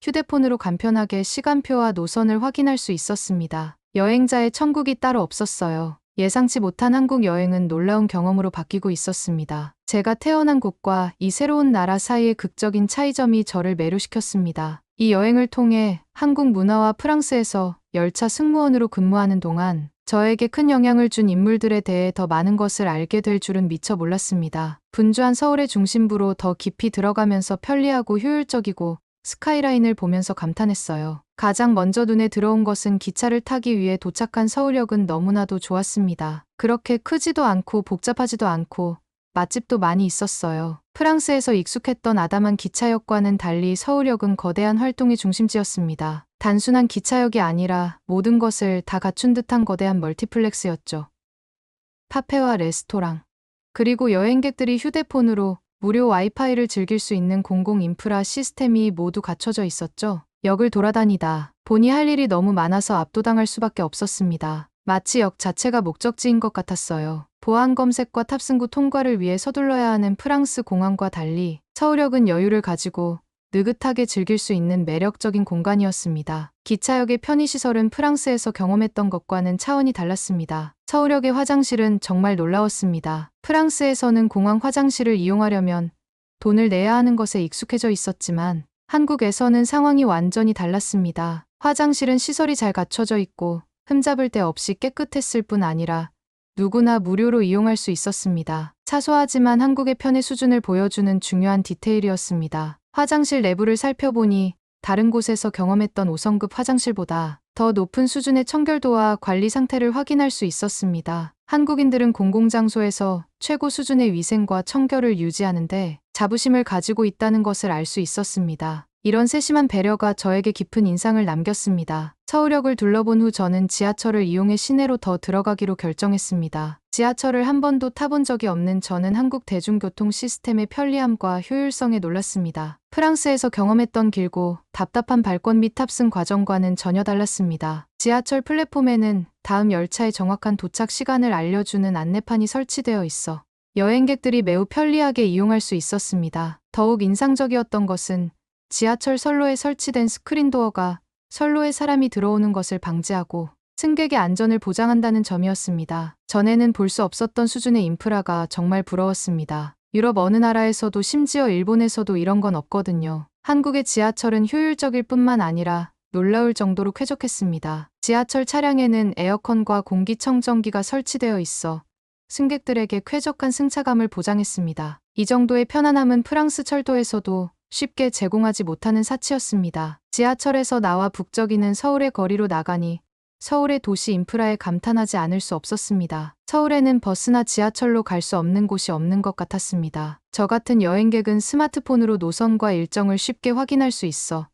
휴대폰으로 간편하게 시간표와 노선을 확인할 수 있었습니다. 여행자의 천국이 따로 없었어요. 예상치 못한 한국 여행은 놀라운 경험으로 바뀌고 있었습니다. 제가 태어난 곳과 이 새로운 나라 사이의 극적인 차이점이 저를 매료시켰습니다. 이 여행을 통해 한국 문화와 프랑스에서 열차 승무원으로 근무하는 동안 저에게 큰 영향을 준 인물들에 대해 더 많은 것을 알게 될 줄은 미처 몰랐습니다. 분주한 서울의 중심부로 더 깊이 들어가면서 편리하고 효율적이고 스카이라인을 보면서 감탄했어요. 가장 먼저 눈에 들어온 것은 기차를 타기 위해 도착한 서울역은 너무나도 좋았습니다. 그렇게 크지도 않고 복잡하지도 않고 맛집도 많이 있었어요. 프랑스에서 익숙했던 아담한 기차역과는 달리 서울역은 거대한 활동의 중심지였습니다. 단순한 기차역이 아니라 모든 것을 다 갖춘 듯한 거대한 멀티플렉스였죠. 카페와 레스토랑, 그리고 여행객들이 휴대폰으로 무료 와이파이를 즐길 수 있는 공공 인프라 시스템이 모두 갖춰져 있었죠. 역을 돌아다니다 보니 할 일이 너무 많아서 압도당할 수밖에 없었습니다. 마치 역 자체가 목적지인 것 같았어요. 보안 검색과 탑승 구 통과를 위해 서둘러야 하는 프랑스 공항과 달리 서울역은 여유를 가지고 느긋하게 즐길 수 있는 매력적인 공간이었습니다. 기차역의 편의시설은 프랑스에서 경험했던 것과는 차원이 달랐습니다. 서울역의 화장실은 정말 놀라웠습니다. 프랑스에서는 공항 화장실을 이용하려면 돈을 내야 하는 것에 익숙해져 있었지만 한국에서는 상황이 완전히 달랐습니다. 화장실은 시설이 잘 갖춰져 있고 흠잡을 데 없이 깨끗했을 뿐 아니라 누구나 무료로 이용할 수 있었습니다. 사소하지만 한국의 편의 수준을 보여주는 중요한 디테일이었습니다. 화장실 내부를 살펴보니 다른 곳에서 경험했던 5성급 화장실보다 더 높은 수준의 청결도와 관리 상태를 확인할 수 있었습니다. 한국인들은 공공장소에서 최고 수준의 위생과 청결을 유지하는데 자부심을 가지고 있다는 것을 알 수 있었습니다. 이런 세심한 배려가 저에게 깊은 인상을 남겼습니다. 서울역을 둘러본 후 저는 지하철을 이용해 시내로 더 들어가기로 결정했습니다. 지하철을 한 번도 타본 적이 없는 저는 한국 대중교통 시스템의 편리함과 효율성에 놀랐습니다. 프랑스에서 경험했던 길고 답답한 발권 및 탑승 과정과는 전혀 달랐습니다. 지하철 플랫폼에는 다음 열차의 정확한 도착 시간을 알려주는 안내판이 설치되어 있어 여행객들이 매우 편리하게 이용할 수 있었습니다. 더욱 인상적이었던 것은 지하철 선로에 설치된 스크린 도어가 선로에 사람이 들어오는 것을 방지하고 승객의 안전을 보장한다는 점이었습니다. 전에는 볼 수 없었던 수준의 인프라가 정말 부러웠습니다. 유럽 어느 나라에서도 심지어 일본에서도 이런 건 없거든요. 한국의 지하철은 효율적일 뿐만 아니라 놀라울 정도로 쾌적했습니다. 지하철 차량에는 에어컨과 공기청정기가 설치되어 있어 승객들에게 쾌적한 승차감을 보장했습니다. 이 정도의 편안함은 프랑스 철도에서도 쉽게 제공하지 못하는 사치였습니다. 지하철에서 나와 북적이는 서울의 거리로 나가니 서울의 도시 인프라에 감탄하지 않을 수 없었습니다. 서울에는 버스나 지하철로 갈 수 없는 곳이 없는 것 같았습니다. 저 같은 여행객은 스마트폰으로 노선과 일정을 쉽게 확인할 수 있어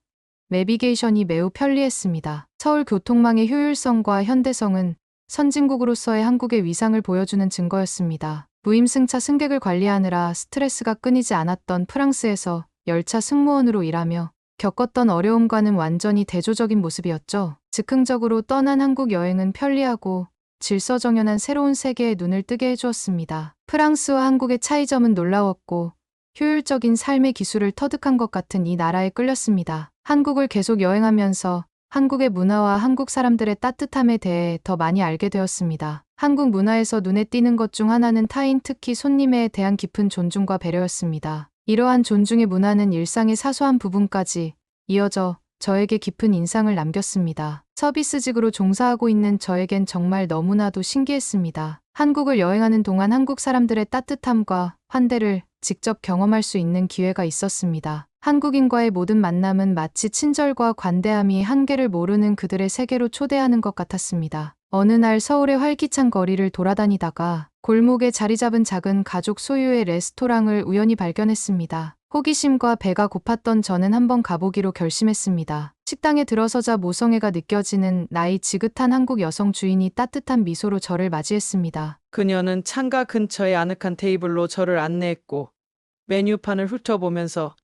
내비게이션이 매우 편리했습니다. 서울 교통망의 효율성과 현대성은 선진국으로서의 한국의 위상을 보여주는 증거였습니다. 무임승차 승객을 관리하느라 스트레스가 끊이지 않았던 프랑스에서 열차 승무원으로 일하며 겪었던 어려움과는 완전히 대조적인 모습이었죠. 즉흥적으로 떠난 한국 여행은 편리하고 질서정연한 새로운 세계에 눈을 뜨게 해주었습니다. 프랑스와 한국의 차이점은 놀라웠고 효율적인 삶의 기술을 터득한 것 같은 이 나라에 끌렸습니다. 한국을 계속 여행하면서 한국의 문화와 한국 사람들의 따뜻함에 대해 더 많이 알게 되었습니다. 한국 문화에서 눈에 띄는 것 중 하나는 타인, 특히 손님에 대한 깊은 존중과 배려였습니다. 이러한 존중의 문화는 일상의 사소한 부분까지 이어져 저에게 깊은 인상을 남겼습니다. 서비스직으로 종사하고 있는 저에겐 정말 너무나도 신기했습니다. 한국을 여행하는 동안 한국 사람들의 따뜻함과 환대를 직접 경험할 수 있는 기회가 있었습니다. 한국인과의 모든 만남은 마치 친절과 관대함이 한계를 모르는 그들의 세계로 초대하는 것 같았습니다. 어느 날 서울의 활기찬 거리를 돌아다니다가 골목에 자리 잡은 작은 가족 소유의 레스토랑을 우연히 발견했습니다. 호기심과 배가 고팠던 저는 한번 가보기로 결심했습니다. 식당에 들어서자 모성애가 느껴지는 나이 지긋한 한국 여성 주인이 따뜻한 미소로 저를 맞이했습니다. 그녀는 창가 근처의 아늑한 테이블로 저를 안내했고 메뉴판을 훑어보면서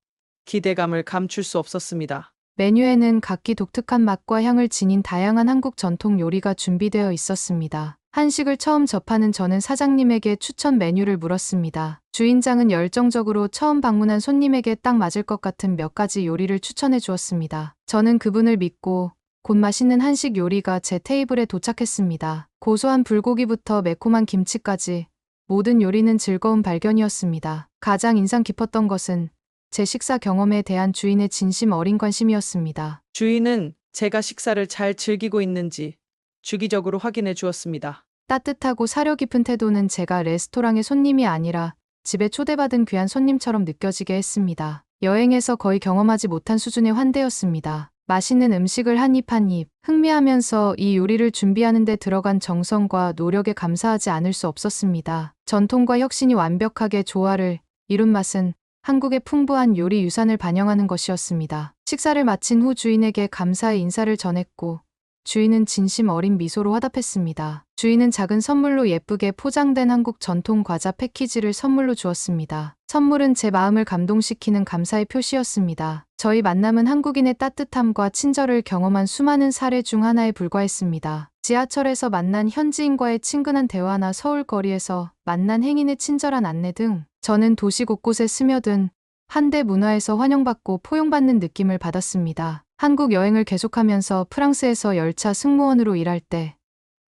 기대감을 감출 수 없었습니다. 메뉴에는 각기 독특한 맛과 향을 지닌 다양한 한국 전통 요리가 준비되어 있었습니다. 한식을 처음 접하는 저는 사장님에게 추천 메뉴를 물었습니다. 주인장은 열정적으로 처음 방문한 손님에게 딱 맞을 것 같은 몇 가지 요리를 추천해 주었습니다. 저는 그분을 믿고 곧 맛있는 한식 요리가 제 테이블에 도착했습니다. 고소한 불고기부터 매콤한 김치까지 모든 요리는 즐거운 발견이었습니다. 가장 인상 깊었던 것은 제 식사 경험에 대한 주인의 진심 어린 관심이었습니다. 주인은 제가 식사를 잘 즐기고 있는지 주기적으로 확인해 주었습니다. 따뜻하고 사려 깊은 태도는 제가 레스토랑의 손님이 아니라 집에 초대받은 귀한 손님처럼 느껴지게 했습니다. 여행에서 거의 경험하지 못한 수준의 환대였습니다. 맛있는 음식을 한 입 한 입 흥미하면서 이 요리를 준비하는 데 들어간 정성과 노력에 감사하지 않을 수 없었습니다. 전통과 혁신이 완벽하게 조화를 이룬 맛은 한국의 풍부한 요리 유산을 반영하는 것이었습니다. 식사를 마친 후 주인에게 감사의 인사를 전했고 주인은 진심 어린 미소로 화답했습니다. 주인은 작은 선물로 예쁘게 포장된 한국 전통 과자 패키지를 선물로 주었습니다. 선물은 제 마음을 감동시키는 감사의 표시였습니다. 저희 만남은 한국인의 따뜻함과 친절을 경험한 수많은 사례 중 하나에 불과했습니다. 지하철에서 만난 현지인과의 친근한 대화나 서울 거리에서 만난 행인의 친절한 안내 등 저는 도시 곳곳에 스며든 한대 문화에서 환영받고 포용받는 느낌을 받았습니다. 한국 여행을 계속하면서 프랑스에서 열차 승무원으로 일할 때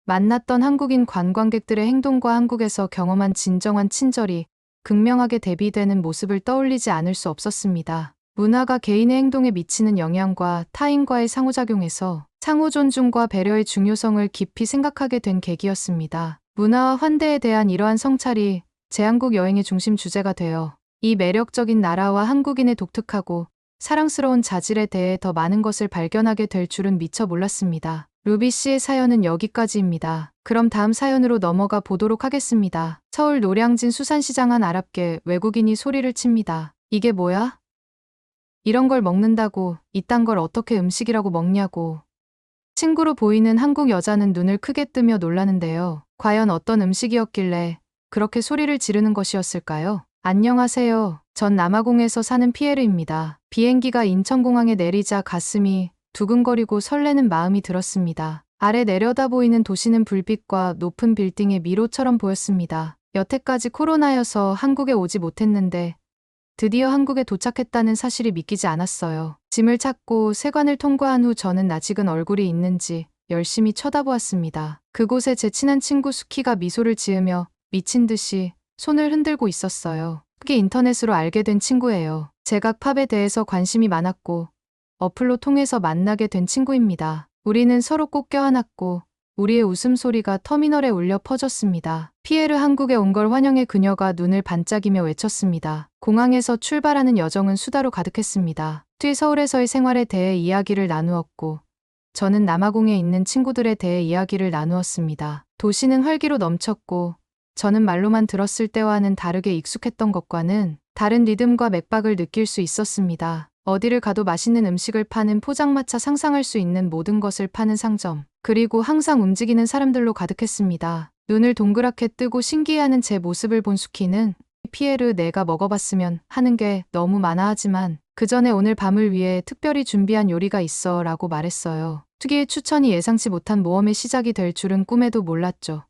만났던 한국인 관광객들의 행동과 한국에서 경험한 진정한 친절이 극명하게 대비되는 모습을 떠올리지 않을 수 없었습니다. 문화가 개인의 행동에 미치는 영향과 타인과의 상호작용에서 상호 존중과 배려의 중요성을 깊이 생각하게 된 계기였습니다. 문화와 환대에 대한 이러한 성찰이 제 한국 여행의 중심 주제가 되어 이 매력적인 나라와 한국인의 독특하고 사랑스러운 자질에 대해 더 많은 것을 발견하게 될 줄은 미처 몰랐습니다. 루비 씨의 사연은 여기까지입니다. 그럼 다음 사연으로 넘어가 보도록 하겠습니다. 서울 노량진 수산시장 한 아랍계 외국인이 소리를 칩니다. 이게 뭐야? 이런 걸 먹는다고 이딴 걸 어떻게 음식이라고 먹냐고. 친구로 보이는 한국 여자는 눈을 크게 뜨며 놀라는데요. 과연 어떤 음식이었길래 그렇게 소리를 지르는 것이었을까요? 안녕하세요. 전 남아공에서 사는 피에르입니다. 비행기가 인천공항에 내리자 가슴이 두근거리고 설레는 마음이 들었습니다. 아래 내려다 보이는 도시는 불빛과 높은 빌딩의 미로처럼 보였습니다. 여태까지 코로나여서 한국에 오지 못했는데 드디어 한국에 도착했다는 사실이 믿기지 않았어요. 짐을 찾고 세관을 통과한 후 저는 낯익은 얼굴이 있는지 열심히 쳐다보았습니다. 그곳에 제 친한 친구 수키가 미소를 지으며 미친 듯이 손을 흔들고 있었어요. 그게 인터넷으로 알게 된 친구예요. 제가 팝에 대해서 관심이 많았고 어플로 통해서 만나게 된 친구입니다. 우리는 서로 꼭 껴안았고 우리의 웃음소리가 터미널에 울려 퍼졌습니다. 피에르 한국에 온 걸 환영해 그녀가 눈을 반짝이며 외쳤습니다. 공항에서 출발하는 여정은 수다로 가득했습니다. 서울에서의 생활에 대해 이야기를 나누었고 저는 남아공에 있는 친구들에 대해 이야기를 나누었습니다. 도시는 활기로 넘쳤고 저는 말로만 들었을 때와는 다르게 익숙했던 것과는 다른 리듬과 맥박을 느낄 수 있었습니다. 어디를 가도 맛있는 음식을 파는 포장마차, 상상할 수 있는 모든 것을 파는 상점, 그리고 항상 움직이는 사람들로 가득했습니다. 눈을 동그랗게 뜨고 신기해하는 제 모습을 본 수키는 피에르, 내가 먹어봤으면 하는 게 너무 많아 하지만 그 전에 오늘 밤을 위해 특별히 준비한 요리가 있어 라고 말했어요. 수키의 추천이 예상치 못한 모험의 시작이 될 줄은 꿈에도 몰랐죠.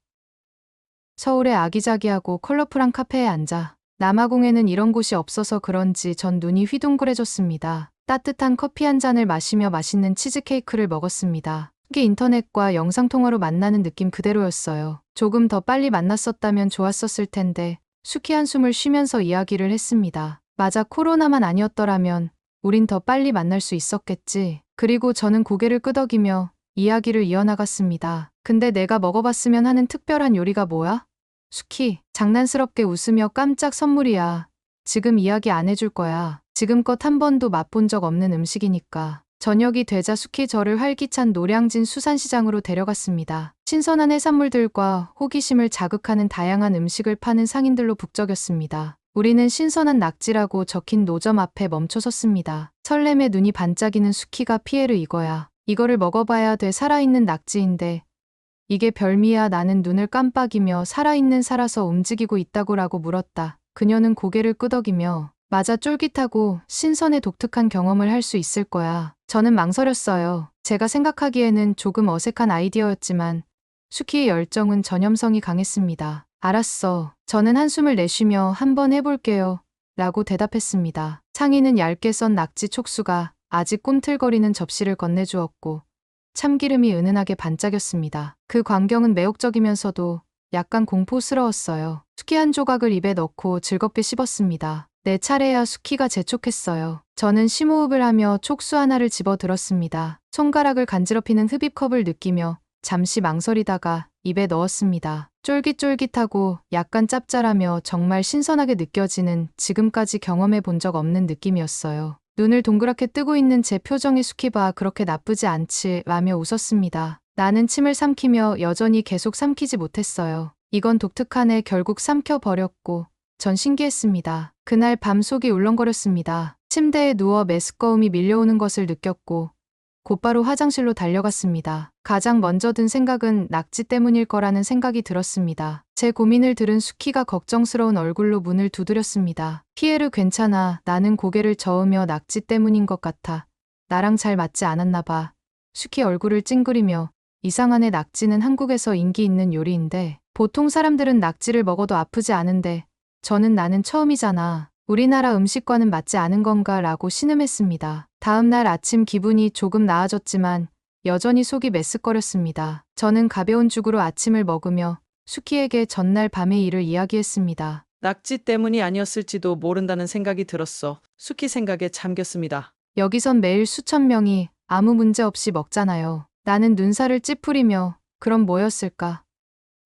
서울의 아기자기하고 컬러풀한 카페에 앉아 남아공에는 이런 곳이 없어서 그런지 전 눈이 휘둥그레졌습니다. 따뜻한 커피 한 잔을 마시며 맛있는 치즈케이크를 먹었습니다. 그게 인터넷과 영상통화로 만나는 느낌 그대로였어요. 조금 더 빨리 만났었다면 좋았었을 텐데 수키 한숨을 쉬면서 이야기를 했습니다. 맞아, 코로나만 아니었더라면 우린 더 빨리 만날 수 있었겠지. 그리고 저는 고개를 끄덕이며 이야기를 이어나갔습니다. 근데 내가 먹어봤으면 하는 특별한 요리가 뭐야? 수키, 장난스럽게 웃으며 깜짝 선물이야. 지금 이야기 안 해줄 거야. 지금껏 한 번도 맛본 적 없는 음식이니까. 저녁이 되자 수키 저를 활기찬 노량진 수산시장으로 데려갔습니다. 신선한 해산물들과 호기심을 자극하는 다양한 음식을 파는 상인들로 북적였습니다. 우리는 신선한 낙지라고 적힌 노점 앞에 멈춰섰습니다. 설렘에 눈이 반짝이는 수키가 피에르, 이거야. 이거를 먹어봐야 돼. 살아있는 낙지인데 이게 별미야. 나는 눈을 깜빡이며 살아있는, 살아서 움직이고 있다고라고 물었다. 그녀는 고개를 끄덕이며 맞아, 쫄깃하고 신선해, 독특한 경험을 할 수 있을 거야. 저는 망설였어요. 제가 생각하기에는 조금 어색한 아이디어였지만 수키의 열정은 전염성이 강했습니다. 알았어. 저는 한숨을 내쉬며 한번 해볼게요. 라고 대답했습니다. 상인은 얇게 썬 낙지 촉수가 아직 꿈틀거리는 접시를 건네주었고 참기름이 은은하게 반짝였습니다. 그 광경은 매혹적이면서도 약간 공포스러웠어요. 수키 한 조각을 입에 넣고 즐겁게 씹었습니다. 내 차례야. 수키가 재촉했어요. 저는 심호흡을 하며 촉수 하나를 집어들었습니다. 손가락을 간지럽히는 흡입컵을 느끼며 잠시 망설이다가 입에 넣었습니다. 쫄깃쫄깃하고 약간 짭짤하며 정말 신선하게 느껴지는, 지금까지 경험해 본 적 없는 느낌이었어요. 눈을 동그랗게 뜨고 있는 제 표정에 수키 봐, 그렇게 나쁘지 않지 라며 웃었습니다. 나는 침을 삼키며 여전히 계속 삼키지 못했어요. 이건 독특하네. 결국 삼켜버렸고 전 신기했습니다. 그날 밤 속이 울렁거렸습니다. 침대에 누워 메스꺼움이 밀려오는 것을 느꼈고 곧바로 화장실로 달려갔습니다. 가장 먼저 든 생각은 낙지 때문일 거라는 생각이 들었습니다. 제 고민을 들은 수키가 걱정스러운 얼굴로 문을 두드렸습니다. 피에르, 괜찮아. 나는 고개를 저으며 낙지 때문인 것 같아. 나랑 잘 맞지 않았나 봐. 수키 얼굴을 찡그리며 이상하네. 낙지는 한국에서 인기 있는 요리인데 보통 사람들은 낙지를 먹어도 아프지 않은데 나는 처음이잖아. 우리나라 음식과는 맞지 않은 건가 라고 신음했습니다. 다음 날 아침 기분이 조금 나아졌지만 여전히 속이 메스꺼렸습니다. 저는 가벼운 죽으로 아침을 먹으며 수키에게 전날 밤의 일을 이야기했습니다. 낙지 때문이 아니었을지도 모른다는 생각이 들었어. 수키 생각에 잠겼습니다. 여기선 매일 수천 명이 아무 문제 없이 먹잖아요. 나는 눈살을 찌푸리며 그럼 뭐였을까?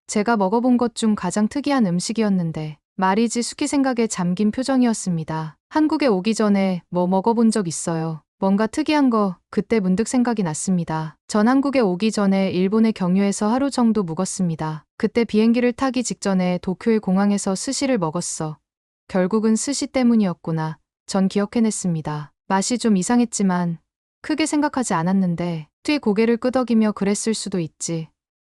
제가 먹어본 것 중 가장 특이한 음식이었는데 말이지. 수키 생각에 잠긴 표정이었습니다. 한국에 오기 전에 뭐 먹어본 적 있어요? 뭔가 특이한 거. 그때 문득 생각이 났습니다. 전 한국에 오기 전에 일본의 경유에서 하루 정도 묵었습니다. 그때 비행기를 타기 직전에 도쿄의 공항에서 스시를 먹었어. 결국은 스시 때문이었구나. 전 기억해냈습니다. 맛이 좀 이상했지만 크게 생각하지 않았는데 뒤 고개를 끄덕이며 그랬을 수도 있지.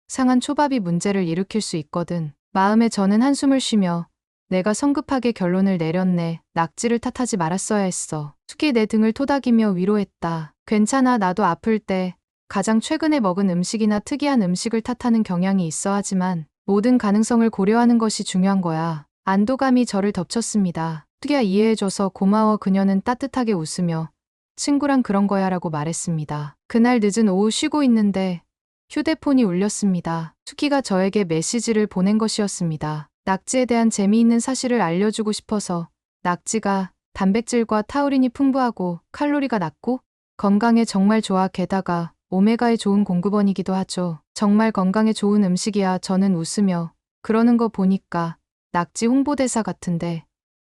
상한 초밥이 문제를 일으킬 수 있거든. 마음에 저는 한숨을 쉬며 내가 성급하게 결론을 내렸네. 낙지를 탓하지 말았어야 했어. 숙희 내 등을 토닥이며 위로했다. 괜찮아. 나도 아플 때 가장 최근에 먹은 음식이나 특이한 음식을 탓하는 경향이 있어 하지만 모든 가능성을 고려하는 것이 중요한 거야. 안도감이 저를 덮쳤습니다. 숙희야 이해해줘서 고마워. 그녀는 따뜻하게 웃으며 친구랑 그런 거야 라고 말했습니다. 그날 늦은 오후 쉬고 있는데 휴대폰이 울렸습니다. 숙희가 저에게 메시지를 보낸 것이었습니다. 낙지에 대한 재미있는 사실을 알려주고 싶어서 낙지가 단백질과 타우린이 풍부하고 칼로리가 낮고 건강에 정말 좋아. 게다가 오메가에 좋은 공급원이기도 하죠. 정말 건강에 좋은 음식이야. 저는 웃으며 그러는 거 보니까 낙지 홍보대사 같은데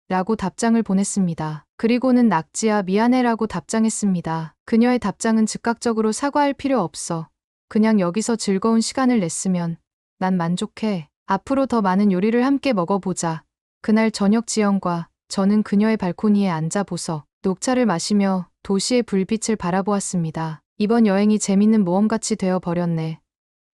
라고 답장을 보냈습니다. 그리고는 낙지야 미안해 라고 답장했습니다. 그녀의 답장은 즉각적으로 사과할 필요 없어. 그냥 여기서 즐거운 시간을 냈으면 난 만족해. 앞으로 더 많은 요리를 함께 먹어보자. 그날 저녁 지연과 저는 그녀의 발코니에 앉아 보서 녹차를 마시며 도시의 불빛을 바라보았습니다. 이번 여행이 재밌는 모험같이 되어 버렸네.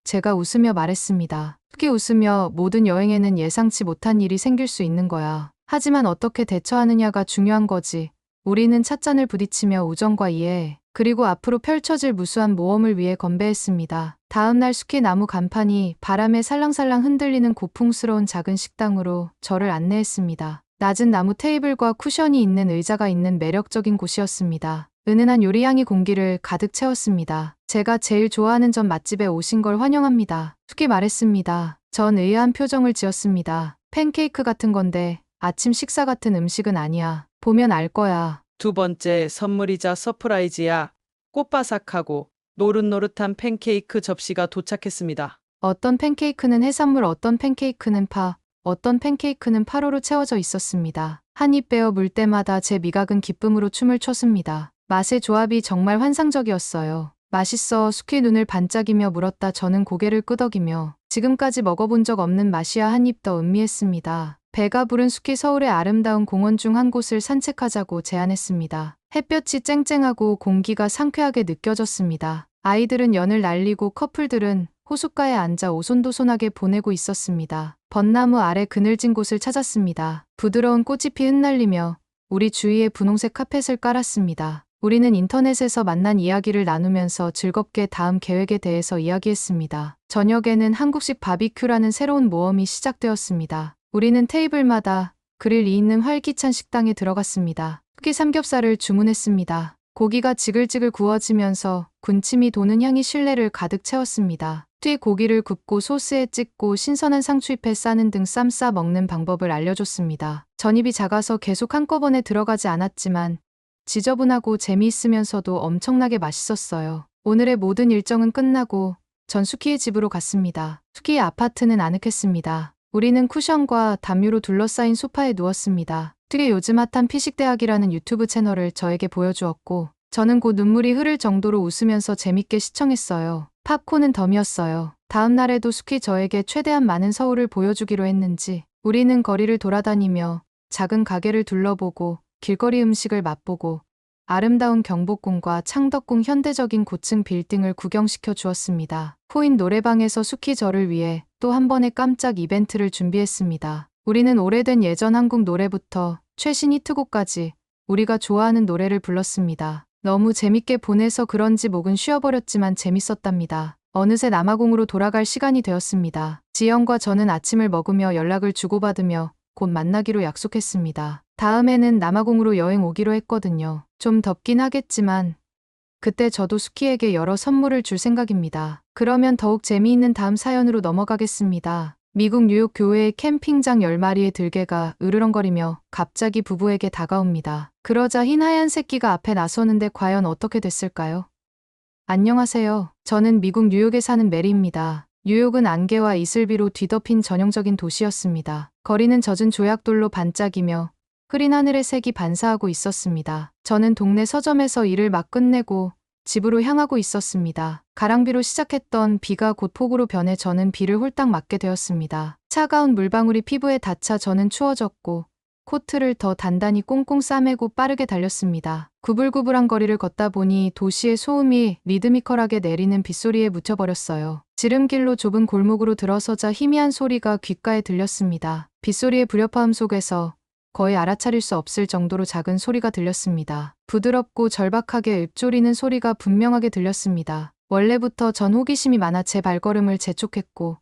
제가 웃으며 말했습니다. 숙희 웃으며 모든 여행에는 예상치 못한 일이 생길 수 있는 거야. 하지만 어떻게 대처하느냐가 중요한 거지. 우리는 찻잔을 부딪히며 우정과 이해, 그리고 앞으로 펼쳐질 무수한 모험을 위해 건배했습니다. 다음 날 숙희 나무 간판이 바람에 살랑살랑 흔들리는 고풍스러운 작은 식당으로 저를 안내했습니다. 낮은 나무 테이블과 쿠션이 있는 의자가 있는 매력적인 곳이었습니다. 은은한 요리향이 공기를 가득 채웠습니다. 제가 제일 좋아하는 전 맛집에 오신 걸 환영합니다. 숙희 말했습니다. 전 의아한 표정을 지었습니다. 팬케이크 같은 건데 아침 식사 같은 음식은 아니야. 보면 알 거야. 두 번째 선물이자 서프라이즈야. 꽃바삭하고 노릇노릇한 팬케이크 접시가 도착했습니다. 어떤 팬케이크는 해산물, 어떤 팬케이크는 파, 어떤 팬케이크는 파로로 채워져 있었습니다. 한 입 베어 물 때마다 제 미각은 기쁨으로 춤을 췄습니다. 맛의 조합이 정말 환상적이었어요. 맛있어. 숙희 눈을 반짝이며 물었다. 저는 고개를 끄덕이며 지금까지 먹어본 적 없는 맛이야. 한 입 더 음미했습니다. 배가 부른 숙희 서울의 아름다운 공원 중 한 곳을 산책하자고 제안했습니다. 햇볕이 쨍쨍하고 공기가 상쾌하게 느껴졌습니다. 아이들은 연을 날리고 커플들은 호숫가에 앉아 오손도손하게 보내고 있었습니다. 벚나무 아래 그늘진 곳을 찾았습니다. 부드러운 꽃잎이 흩날리며 우리 주위에 분홍색 카펫을 깔았습니다. 우리는 인터넷에서 만난 이야기를 나누면서 즐겁게 다음 계획에 대해서 이야기했습니다. 저녁에는 한국식 바비큐라는 새로운 모험이 시작되었습니다. 우리는 테이블마다 그릴이 있는 활기찬 식당에 들어갔습니다. 숙희 삼겹살을 주문했습니다. 고기가 지글지글 구워지면서 군침이 도는 향이 실내를 가득 채웠습니다. 뒤 고기를 굽고 소스에 찍고 신선한 상추잎에 싸는 등 쌈 싸 먹는 방법을 알려줬습니다. 전입이 작아서 계속 한꺼번에 들어가지 않았지만 지저분하고 재미있으면서도 엄청나게 맛있었어요. 오늘의 모든 일정은 끝나고 전 숙희의 집으로 갔습니다. 숙희의 아파트는 아늑했습니다. 우리는 쿠션과 담요로 둘러싸인 소파에 누웠습니다. 특히 요즘 핫한 피식대학이라는 유튜브 채널을 저에게 보여주었고 저는 곧 눈물이 흐를 정도로 웃으면서 재밌게 시청했어요. 팝콘은 덤이었어요. 다음 날에도 숙희 저에게 최대한 많은 서울을 보여주기로 했는지 우리는 거리를 돌아다니며 작은 가게를 둘러보고 길거리 음식을 맛보고 아름다운 경복궁과 창덕궁 현대적인 고층 빌딩을 구경시켜 주었습니다. 코인 노래방에서 숙희 저를 위해 또 한 번의 깜짝 이벤트를 준비했습니다. 우리는 오래된 예전 한국 노래부터 최신 히트곡까지 우리가 좋아하는 노래를 불렀습니다. 너무 재밌게 보내서 그런지 목은 쉬어버렸지만 재밌었답니다. 어느새 남아공으로 돌아갈 시간이 되었습니다. 지연과 저는 아침을 먹으며 연락을 주고받으며 곧 만나기로 약속했습니다. 다음에는 남아공으로 여행 오기로 했거든요. 좀 덥긴 하겠지만 그때 저도 숙희에게 여러 선물을 줄 생각입니다. 그러면 더욱 재미있는 다음 사연으로 넘어가겠습니다. 미국 뉴욕 교외의 캠핑장 10마리의 들개가 으르렁거리며 갑자기 부부에게 다가옵니다. 그러자 흰 하얀 새끼가 앞에 나서는데 과연 어떻게 됐을까요? 안녕하세요. 저는 미국 뉴욕에 사는 메리입니다. 뉴욕은 안개와 이슬비로 뒤덮인 전형적인 도시였습니다. 거리는 젖은 조약돌로 반짝이며 흐린 하늘의 색이 반사하고 있었습니다. 저는 동네 서점에서 일을 막 끝내고 집으로 향하고 있었습니다. 가랑비로 시작했던 비가 곧 폭우로 변해 저는 비를 홀딱 맞게 되었습니다. 차가운 물방울이 피부에 닿자 저는 추워졌고 코트를 더 단단히 꽁꽁 싸매고 빠르게 달렸습니다. 구불구불한 거리를 걷다 보니 도시의 소음이 리드미컬하게 내리는 빗소리에 묻혀버렸어요. 지름길로 좁은 골목으로 들어서자 희미한 소리가 귓가에 들렸습니다. 빗소리의 불협화음 속에서 거의 알아차릴 수 없을 정도로 작은 소리가 들렸습니다. 부드럽고 절박하게 읊조리는 소리가 분명하게 들렸습니다. 원래부터 전 호기심이 많아 제 발걸음을 재촉했고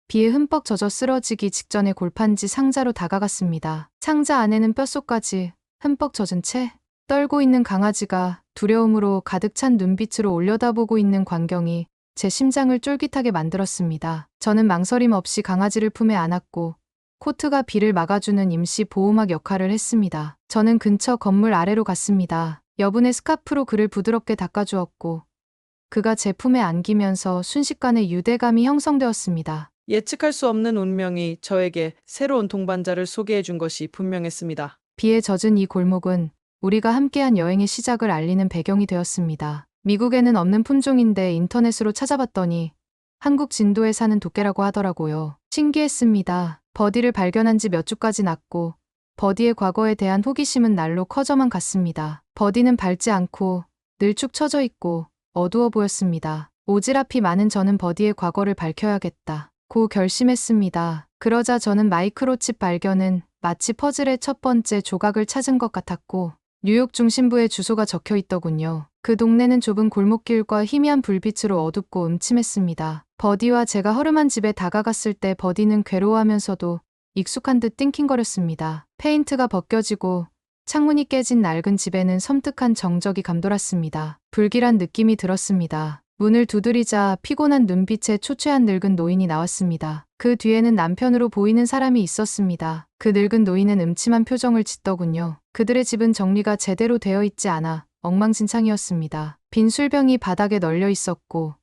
비에 흠뻑 젖어 쓰러지기 직전에 골판지 상자로 다가갔습니다. 상자 안에는 뼛속까지 흠뻑 젖은 채 떨고 있는 강아지가 두려움으로 가득 찬 눈빛으로 올려다보고 있는 광경이 제 심장을 쫄깃하게 만들었습니다. 저는 망설임 없이 강아지를 품에 안았고 코트가 비를 막아주는 임시 보호막 역할을 했습니다. 저는 근처 건물 아래로 갔습니다. 여분의 스카프로 그를 부드럽게 닦아주었고 그가 제 품에 안기면서 순식간에 유대감이 형성되었습니다. 예측할 수 없는 운명이 저에게 새로운 동반자를 소개해 준 것이 분명했습니다. 비에 젖은 이 골목은 우리가 함께한 여행의 시작을 알리는 배경이 되었습니다. 미국에는 없는 품종인데 인터넷으로 찾아봤더니 한국 진도에 사는 도깨라고 하더라고요. 신기했습니다. 버디를 발견한 지 몇 주까지 났고 버디의 과거에 대한 호기심은 날로 커져만 갔습니다. 버디는 밝지 않고 늘 축 처져 있고 어두워 보였습니다. 오지랖이 많은 저는 버디의 과거를 밝혀야겠다 고 결심했습니다. 그러자 저는 마이크로칩 발견은 마치 퍼즐의 첫 번째 조각을 찾은 것 같았고 뉴욕 중심부에 주소가 적혀 있더군요. 그 동네는 좁은 골목길과 희미한 불빛으로 어둡고 음침했습니다. 버디와 제가 허름한 집에 다가갔을 때 버디는 괴로워하면서도 익숙한 듯 띵킹거렸습니다. 페인트가 벗겨지고 창문이 깨진 낡은 집에는 섬뜩한 정적이 감돌았습니다. 불길한 느낌이 들었습니다. 문을 두드리자 피곤한 눈빛에 초췌한 늙은 노인이 나왔습니다. 그 뒤에는 남편으로 보이는 사람이 있었습니다. 그 늙은 노인은 음침한 표정을 짓더군요. 그들의 집은 정리가 제대로 되어 있지 않아 엉망진창이었습니다. 빈 술병이 바닥에 널려 있었고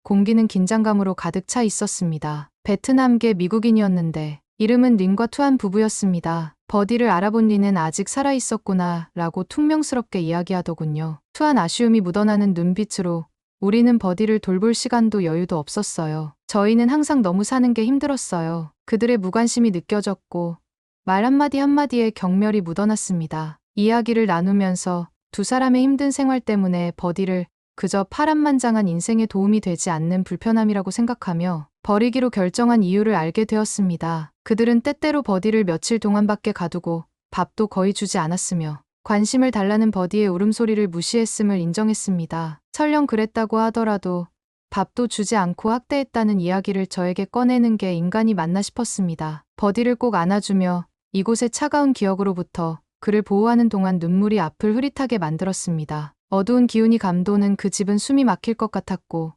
공기는 긴장감으로 가득 차 있었습니다. 베트남계 미국인이었는데 이름은 린과 투안 부부였습니다. 버디를 알아본 린은 아직 살아있었구나 라고 퉁명스럽게 이야기하더군요. 투안 아쉬움이 묻어나는 눈빛으로 우리는 버디를 돌볼 시간도 여유도 없었어요. 저희는 항상 너무 사는 게 힘들었어요. 그들의 무관심이 느껴졌고 말 한마디 한마디에 경멸이 묻어났습니다. 이야기를 나누면서 두 사람의 힘든 생활 때문에 버디를 그저 파란만장한 인생에 도움이 되지 않는 불편함이라고 생각하며 버리기로 결정한 이유를 알게 되었습니다. 그들은 때때로 버디를 며칠 동안밖에 가두고 밥도 거의 주지 않았으며 관심을 달라는 버디의 울음소리를 무시했음을 인정했습니다. 설령 그랬다고 하더라도 밥도 주지 않고 학대했다는 이야기를 저에게 꺼내는 게 인간이 맞나 싶었습니다. 버디를 꼭 안아주며 이곳의 차가운 기억으로부터 그를 보호하는 동안 눈물이 앞을 흐릿하게 만들었습니다. 어두운 기운이 감도는 그 집은 숨이 막힐 것 같았고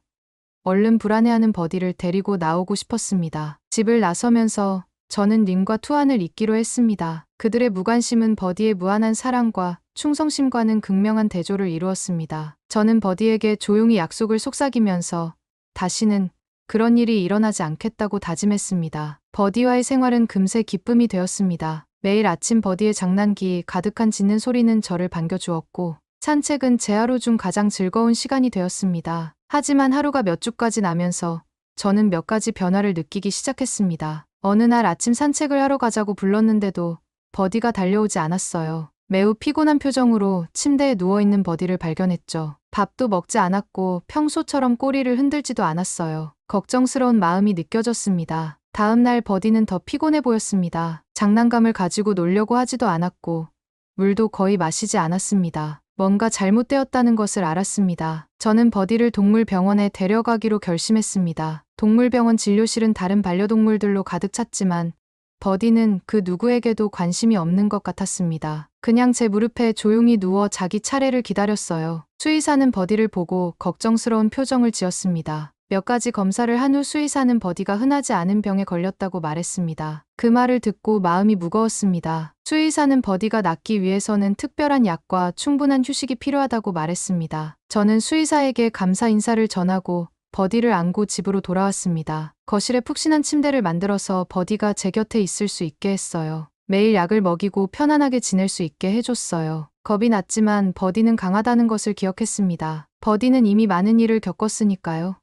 얼른 불안해하는 버디를 데리고 나오고 싶었습니다. 집을 나서면서 저는 린과 투안을 잊기로 했습니다. 그들의 무관심은 버디의 무한한 사랑과 충성심과는 극명한 대조를 이루었습니다. 저는 버디에게 조용히 약속을 속삭이면서 다시는 그런 일이 일어나지 않겠다고 다짐했습니다. 버디와의 생활은 금세 기쁨이 되었습니다. 매일 아침 버디의 장난기 가득한 짖는 소리는 저를 반겨주었고 산책은 제 하루 중 가장 즐거운 시간이 되었습니다. 하지만 하루가 몇 주까지 나면서 저는 몇 가지 변화를 느끼기 시작했습니다. 어느 날 아침 산책을 하러 가자고 불렀는데도 버디가 달려오지 않았어요. 매우 피곤한 표정으로 침대에 누워있는 버디를 발견했죠. 밥도 먹지 않았고 평소처럼 꼬리를 흔들지도 않았어요. 걱정스러운 마음이 느껴졌습니다. 다음 날 버디는 더 피곤해 보였습니다. 장난감을 가지고 놀려고 하지도 않았고 물도 거의 마시지 않았습니다. 뭔가 잘못되었다는 것을 알았습니다. 저는 버디를 동물병원에 데려가기로 결심했습니다. 동물병원 진료실은 다른 반려동물들로 가득 찼지만 버디는 그 누구에게도 관심이 없는 것 같았습니다. 그냥 제 무릎에 조용히 누워 자기 차례를 기다렸어요. 수의사는 버디를 보고 걱정스러운 표정을 지었습니다. 몇 가지 검사를 한 후 수의사는 버디가 흔하지 않은 병에 걸렸다고 말했습니다. 그 말을 듣고 마음이 무거웠습니다. 수의사는 버디가 낫기 위해서는 특별한 약과 충분한 휴식이 필요하다고 말했습니다. 저는 수의사에게 감사 인사를 전하고 버디를 안고 집으로 돌아왔습니다. 거실에 푹신한 침대를 만들어서 버디가 제 곁에 있을 수 있게 했어요. 매일 약을 먹이고 편안하게 지낼 수 있게 해줬어요. 겁이 났지만 버디는 강하다는 것을 기억했습니다. 버디는 이미 많은 일을 겪었으니까요.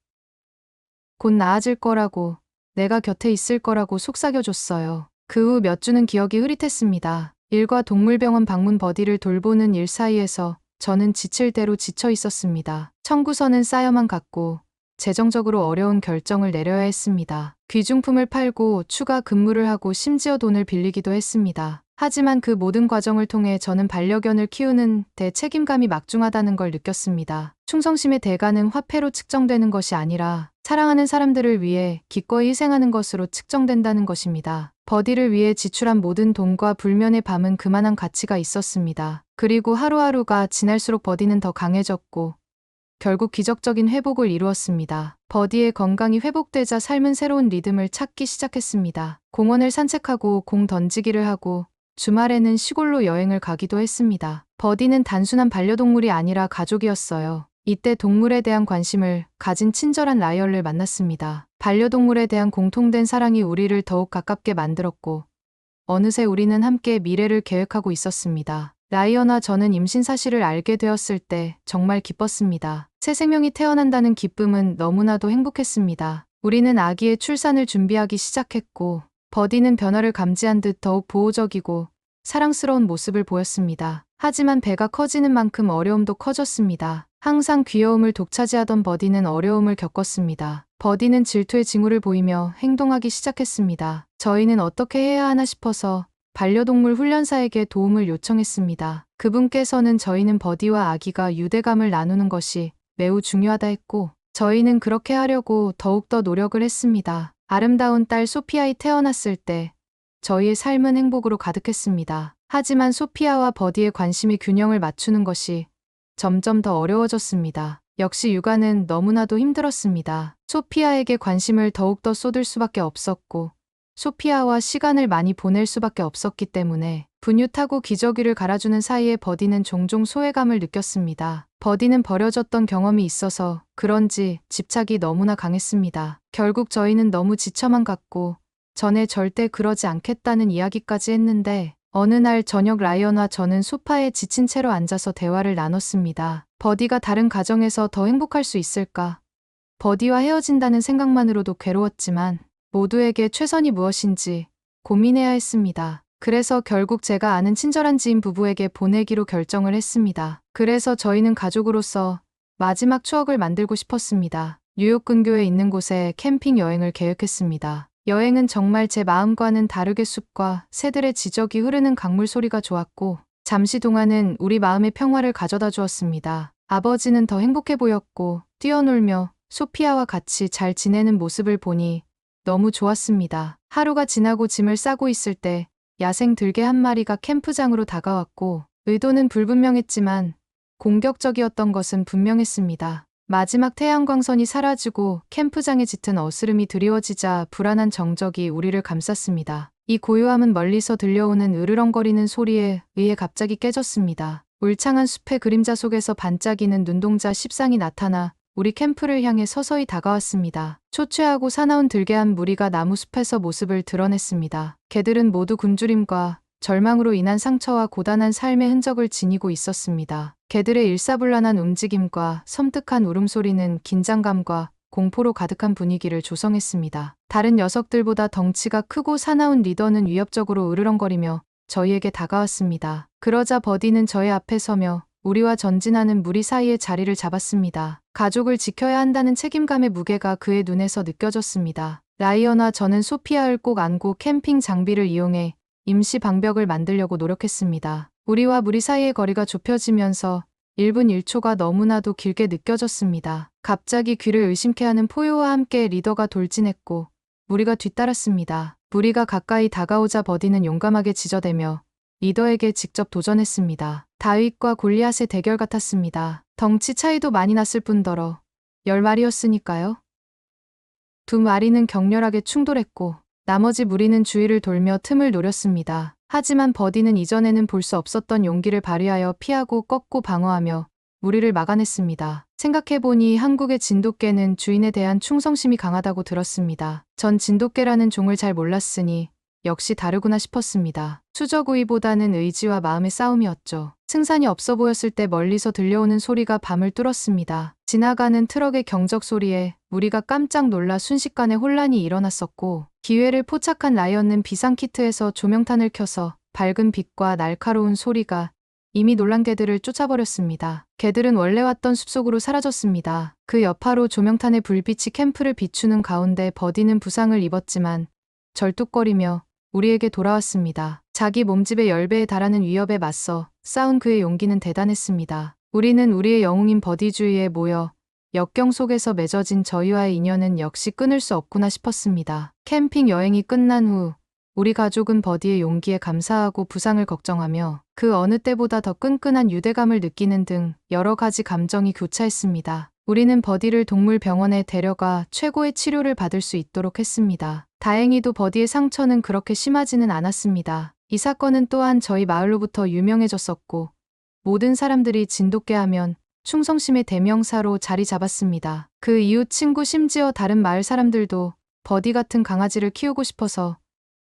곧 나아질 거라고, 내가 곁에 있을 거라고 속삭여줬어요. 그 후 몇 주는 기억이 흐릿했습니다. 일과 동물병원 방문 버디를 돌보는 일 사이에서 저는 지칠 대로 지쳐 있었습니다. 청구서는 쌓여만 갔고 재정적으로 어려운 결정을 내려야 했습니다. 귀중품을 팔고 추가 근무를 하고 심지어 돈을 빌리기도 했습니다. 하지만 그 모든 과정을 통해 저는 반려견을 키우는 데 책임감이 막중하다는 걸 느꼈습니다. 충성심의 대가는 화폐로 측정되는 것이 아니라 사랑하는 사람들을 위해 기꺼이 희생하는 것으로 측정된다는 것입니다. 버디를 위해 지출한 모든 돈과 불면의 밤은 그만한 가치가 있었습니다. 그리고 하루하루가 지날수록 버디는 더 강해졌고 결국 기적적인 회복을 이루었습니다. 버디의 건강이 회복되자 삶은 새로운 리듬을 찾기 시작했습니다. 공원을 산책하고 공 던지기를 하고 주말에는 시골로 여행을 가기도 했습니다. 버디는 단순한 반려동물이 아니라 가족이었어요. 이때 동물에 대한 관심을 가진 친절한 라이언을 만났습니다. 반려동물에 대한 공통된 사랑이 우리를 더욱 가깝게 만들었고 어느새 우리는 함께 미래를 계획하고 있었습니다. 라이언과 저는 임신 사실을 알게 되었을 때 정말 기뻤습니다. 새 생명이 태어난다는 기쁨은 너무나도 행복했습니다. 우리는 아기의 출산을 준비하기 시작했고 버디는 변화를 감지한 듯 더욱 보호적이고 사랑스러운 모습을 보였습니다. 하지만 배가 커지는 만큼 어려움도 커졌습니다. 항상 귀여움을 독차지하던 버디는 어려움을 겪었습니다. 버디는 질투의 징후를 보이며 행동하기 시작했습니다. 저희는 어떻게 해야 하나 싶어서 반려동물 훈련사에게 도움을 요청했습니다. 그분께서는 저희는 버디와 아기가 유대감을 나누는 것이 매우 중요하다 했고 저희는 그렇게 하려고 더욱더 노력을 했습니다. 아름다운 딸 소피아이 태어났을 때 저희의 삶은 행복으로 가득했습니다. 하지만 소피아와 버디의 관심이 균형을 맞추는 것이 점점 더 어려워졌습니다. 역시 육아는 너무나도 힘들었습니다. 소피아에게 관심을 더욱더 쏟을 수밖에 없었고 소피아와 시간을 많이 보낼 수밖에 없었기 때문에 분유타고 기저귀를 갈아주는 사이에 버디는 종종 소외감을 느꼈습니다. 버디는 버려졌던 경험이 있어서 그런지 집착이 너무나 강했습니다. 결국 저희는 너무 지쳐만 갔고 전에 절대 그러지 않겠다는 이야기까지 했는데 어느 날 저녁 라이언과 저는 소파에 지친 채로 앉아서 대화를 나눴습니다. 버디가 다른 가정에서 더 행복할 수 있을까? 버디와 헤어진다는 생각만으로도 괴로웠지만 모두에게 최선이 무엇인지 고민해야 했습니다. 그래서 결국 제가 아는 친절한 지인 부부에게 보내기로 결정을 했습니다. 그래서 저희는 가족으로서 마지막 추억을 만들고 싶었습니다. 뉴욕 근교에 있는 곳에 캠핑 여행을 계획했습니다. 여행은 정말 제 마음과는 다르게 숲과 새들의 지저귀 흐르는 강물 소리가 좋았고 잠시 동안은 우리 마음의 평화를 가져다 주었습니다. 아버지는 더 행복해 보였고 뛰어놀며 소피아와 같이 잘 지내는 모습을 보니 너무 좋았습니다. 하루가 지나고 짐을 싸고 있을 때 야생 들개 한 마리가 캠프장으로 다가왔고 의도는 불분명했지만 공격적이었던 것은 분명했습니다. 마지막 태양광선이 사라지고 캠프장에 짙은 어스름이 드리워지자 불안한 정적이 우리를 감쌌습니다. 이 고요함은 멀리서 들려오는 으르렁거리는 소리에 의해 갑자기 깨졌습니다. 울창한 숲의 그림자 속에서 반짝이는 눈동자 10쌍이 나타나 우리 캠프를 향해 서서히 다가왔습니다. 초췌하고 사나운 들개 한 무리가 나무숲에서 모습을 드러냈습니다. 개들은 모두 굶주림과 절망으로 인한 상처와 고단한 삶의 흔적을 지니고 있었습니다. 개들의 일사불란한 움직임과 섬뜩한 울음소리는 긴장감과 공포로 가득한 분위기를 조성했습니다. 다른 녀석들보다 덩치가 크고 사나운 리더는 위협적으로 으르렁거리며 저희에게 다가왔습니다. 그러자 버디는 저의 앞에 서며 우리와 전진하는 무리 사이에 자리를 잡았습니다. 가족을 지켜야 한다는 책임감의 무게가 그의 눈에서 느껴졌습니다. 라이언과 저는 소피아를 꼭 안고 캠핑 장비를 이용해 임시 방벽을 만들려고 노력했습니다. 우리와 무리 사이의 거리가 좁혀지면서 1분 1초가 너무나도 길게 느껴졌습니다. 갑자기 귀를 의심케 하는 포효와 함께 리더가 돌진했고 무리가 뒤따랐습니다. 무리가 가까이 다가오자 버디는 용감하게 지저대며 리더에게 직접 도전했습니다. 다윗과 골리앗의 대결 같았습니다. 덩치 차이도 많이 났을 뿐더러 10마리였으니까요. 두 마리는 격렬하게 충돌했고 나머지 무리는 주위를 돌며 틈을 노렸습니다. 하지만 버디는 이전에는 볼 수 없었던 용기를 발휘하여 피하고 꺾고 방어하며 무리를 막아냈습니다. 생각해보니 한국의 진돗개는 주인에 대한 충성심이 강하다고 들었습니다. 전 진돗개라는 종을 잘 몰랐으니 역시 다르구나 싶었습니다. 수저구이보다는 의지와 마음의 싸움이었죠. 승산이 없어 보였을 때 멀리서 들려오는 소리가 밤을 뚫었습니다. 지나가는 트럭의 경적 소리에 무리가 깜짝 놀라 순식간에 혼란이 일어났었고 기회를 포착한 라이언은 비상키트에서 조명탄을 켜서 밝은 빛과 날카로운 소리가 이미 놀란 개들을 쫓아버렸습니다. 개들은 원래 왔던 숲속으로 사라졌습니다. 그 여파로 조명탄의 불빛이 캠프를 비추는 가운데 버디는 부상을 입었지만 절뚝거리며 우리에게 돌아왔습니다. 자기 몸집의 10배에 달하는 위협에 맞서 싸운 그의 용기는 대단했습니다. 우리는 우리의 영웅인 버디 주위에 모여 역경 속에서 맺어진 저희와의 인연은 역시 끊을 수 없구나 싶었습니다. 캠핑 여행이 끝난 후 우리 가족은 버디의 용기에 감사하고 부상을 걱정하며 그 어느 때보다 더 끈끈한 유대감을 느끼는 등 여러 가지 감정이 교차했습니다. 우리는 버디를 동물병원에 데려가 최고의 치료를 받을 수 있도록 했습니다. 다행히도 버디의 상처는 그렇게 심하지는 않았습니다. 이 사건은 또한 저희 마을로부터 유명해졌었고 모든 사람들이 진돗개 하면 충성심의 대명사로 자리 잡았습니다. 그 이웃 친구 심지어 다른 마을 사람들도 버디 같은 강아지를 키우고 싶어서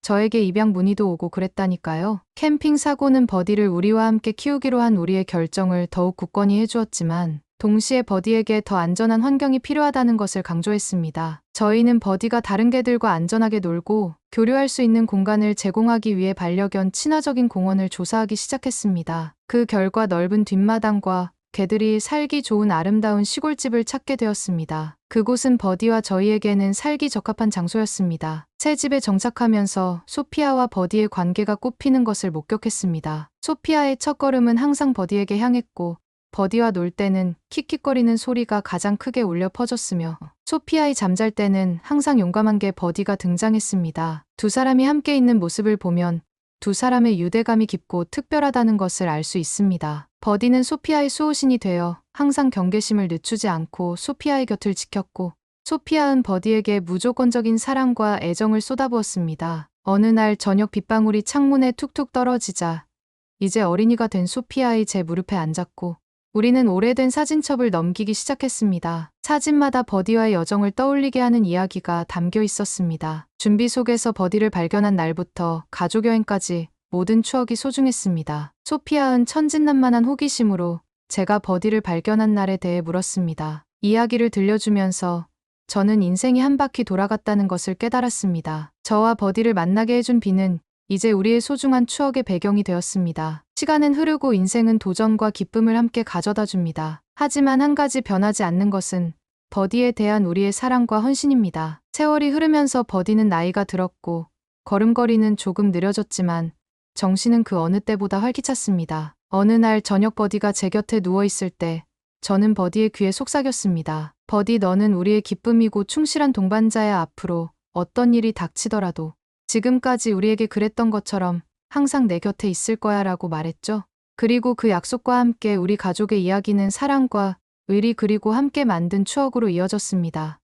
저에게 입양 문의도 오고 그랬다니까요. 캠핑 사고는 버디를 우리와 함께 키우기로 한 우리의 결정을 더욱 굳건히 해주었지만 동시에 버디에게 더 안전한 환경이 필요하다는 것을 강조했습니다. 저희는 버디가 다른 개들과 안전하게 놀고 교류할 수 있는 공간을 제공하기 위해 반려견 친화적인 공원을 조사하기 시작했습니다. 그 결과 넓은 뒷마당과 개들이 살기 좋은 아름다운 시골집을 찾게 되었습니다. 그곳은 버디와 저희에게는 살기 적합한 장소였습니다. 새 집에 정착하면서 소피아와 버디의 관계가 꽃피는 것을 목격했습니다. 소피아의 첫걸음은 항상 버디에게 향했고 버디와 놀 때는 킥킥거리는 소리가 가장 크게 울려 퍼졌으며 소피아의 잠잘 때는 항상 용감한 게 버디가 등장했습니다. 두 사람이 함께 있는 모습을 보면 두 사람의 유대감이 깊고 특별하다는 것을 알 수 있습니다. 버디는 소피아의 수호신이 되어 항상 경계심을 늦추지 않고 소피아의 곁을 지켰고 소피아는 버디에게 무조건적인 사랑과 애정을 쏟아부었습니다. 어느 날 저녁 빗방울이 창문에 툭툭 떨어지자 이제 어린이가 된 소피아의 제 무릎에 앉았고 우리는 오래된 사진첩을 넘기기 시작했습니다. 사진마다 버디와의 여정을 떠올리게 하는 이야기가 담겨 있었습니다. 준비 속에서 버디를 발견한 날부터 가족여행까지 모든 추억이 소중했습니다. 소피아는 천진난만한 호기심으로 제가 버디를 발견한 날에 대해 물었습니다. 이야기를 들려주면서 저는 인생이 한 바퀴 돌아갔다는 것을 깨달았습니다. 저와 버디를 만나게 해준 비는 이제 우리의 소중한 추억의 배경이 되었습니다. 시간은 흐르고 인생은 도전과 기쁨을 함께 가져다 줍니다. 하지만 한 가지 변하지 않는 것은 버디에 대한 우리의 사랑과 헌신입니다. 세월이 흐르면서 버디는 나이가 들었고 걸음걸이는 조금 느려졌지만 정신은 그 어느 때보다 활기찼습니다. 어느 날 저녁 버디가 제 곁에 누워있을 때 저는 버디의 귀에 속삭였습니다. 버디, 너는 우리의 기쁨이고 충실한 동반자야. 앞으로 어떤 일이 닥치더라도 지금까지 우리에게 그랬던 것처럼 항상 내 곁에 있을 거야 라고 말했죠. 그리고 그 약속과 함께 우리 가족의 이야기는 사랑과 의리 그리고 함께 만든 추억으로 이어졌습니다.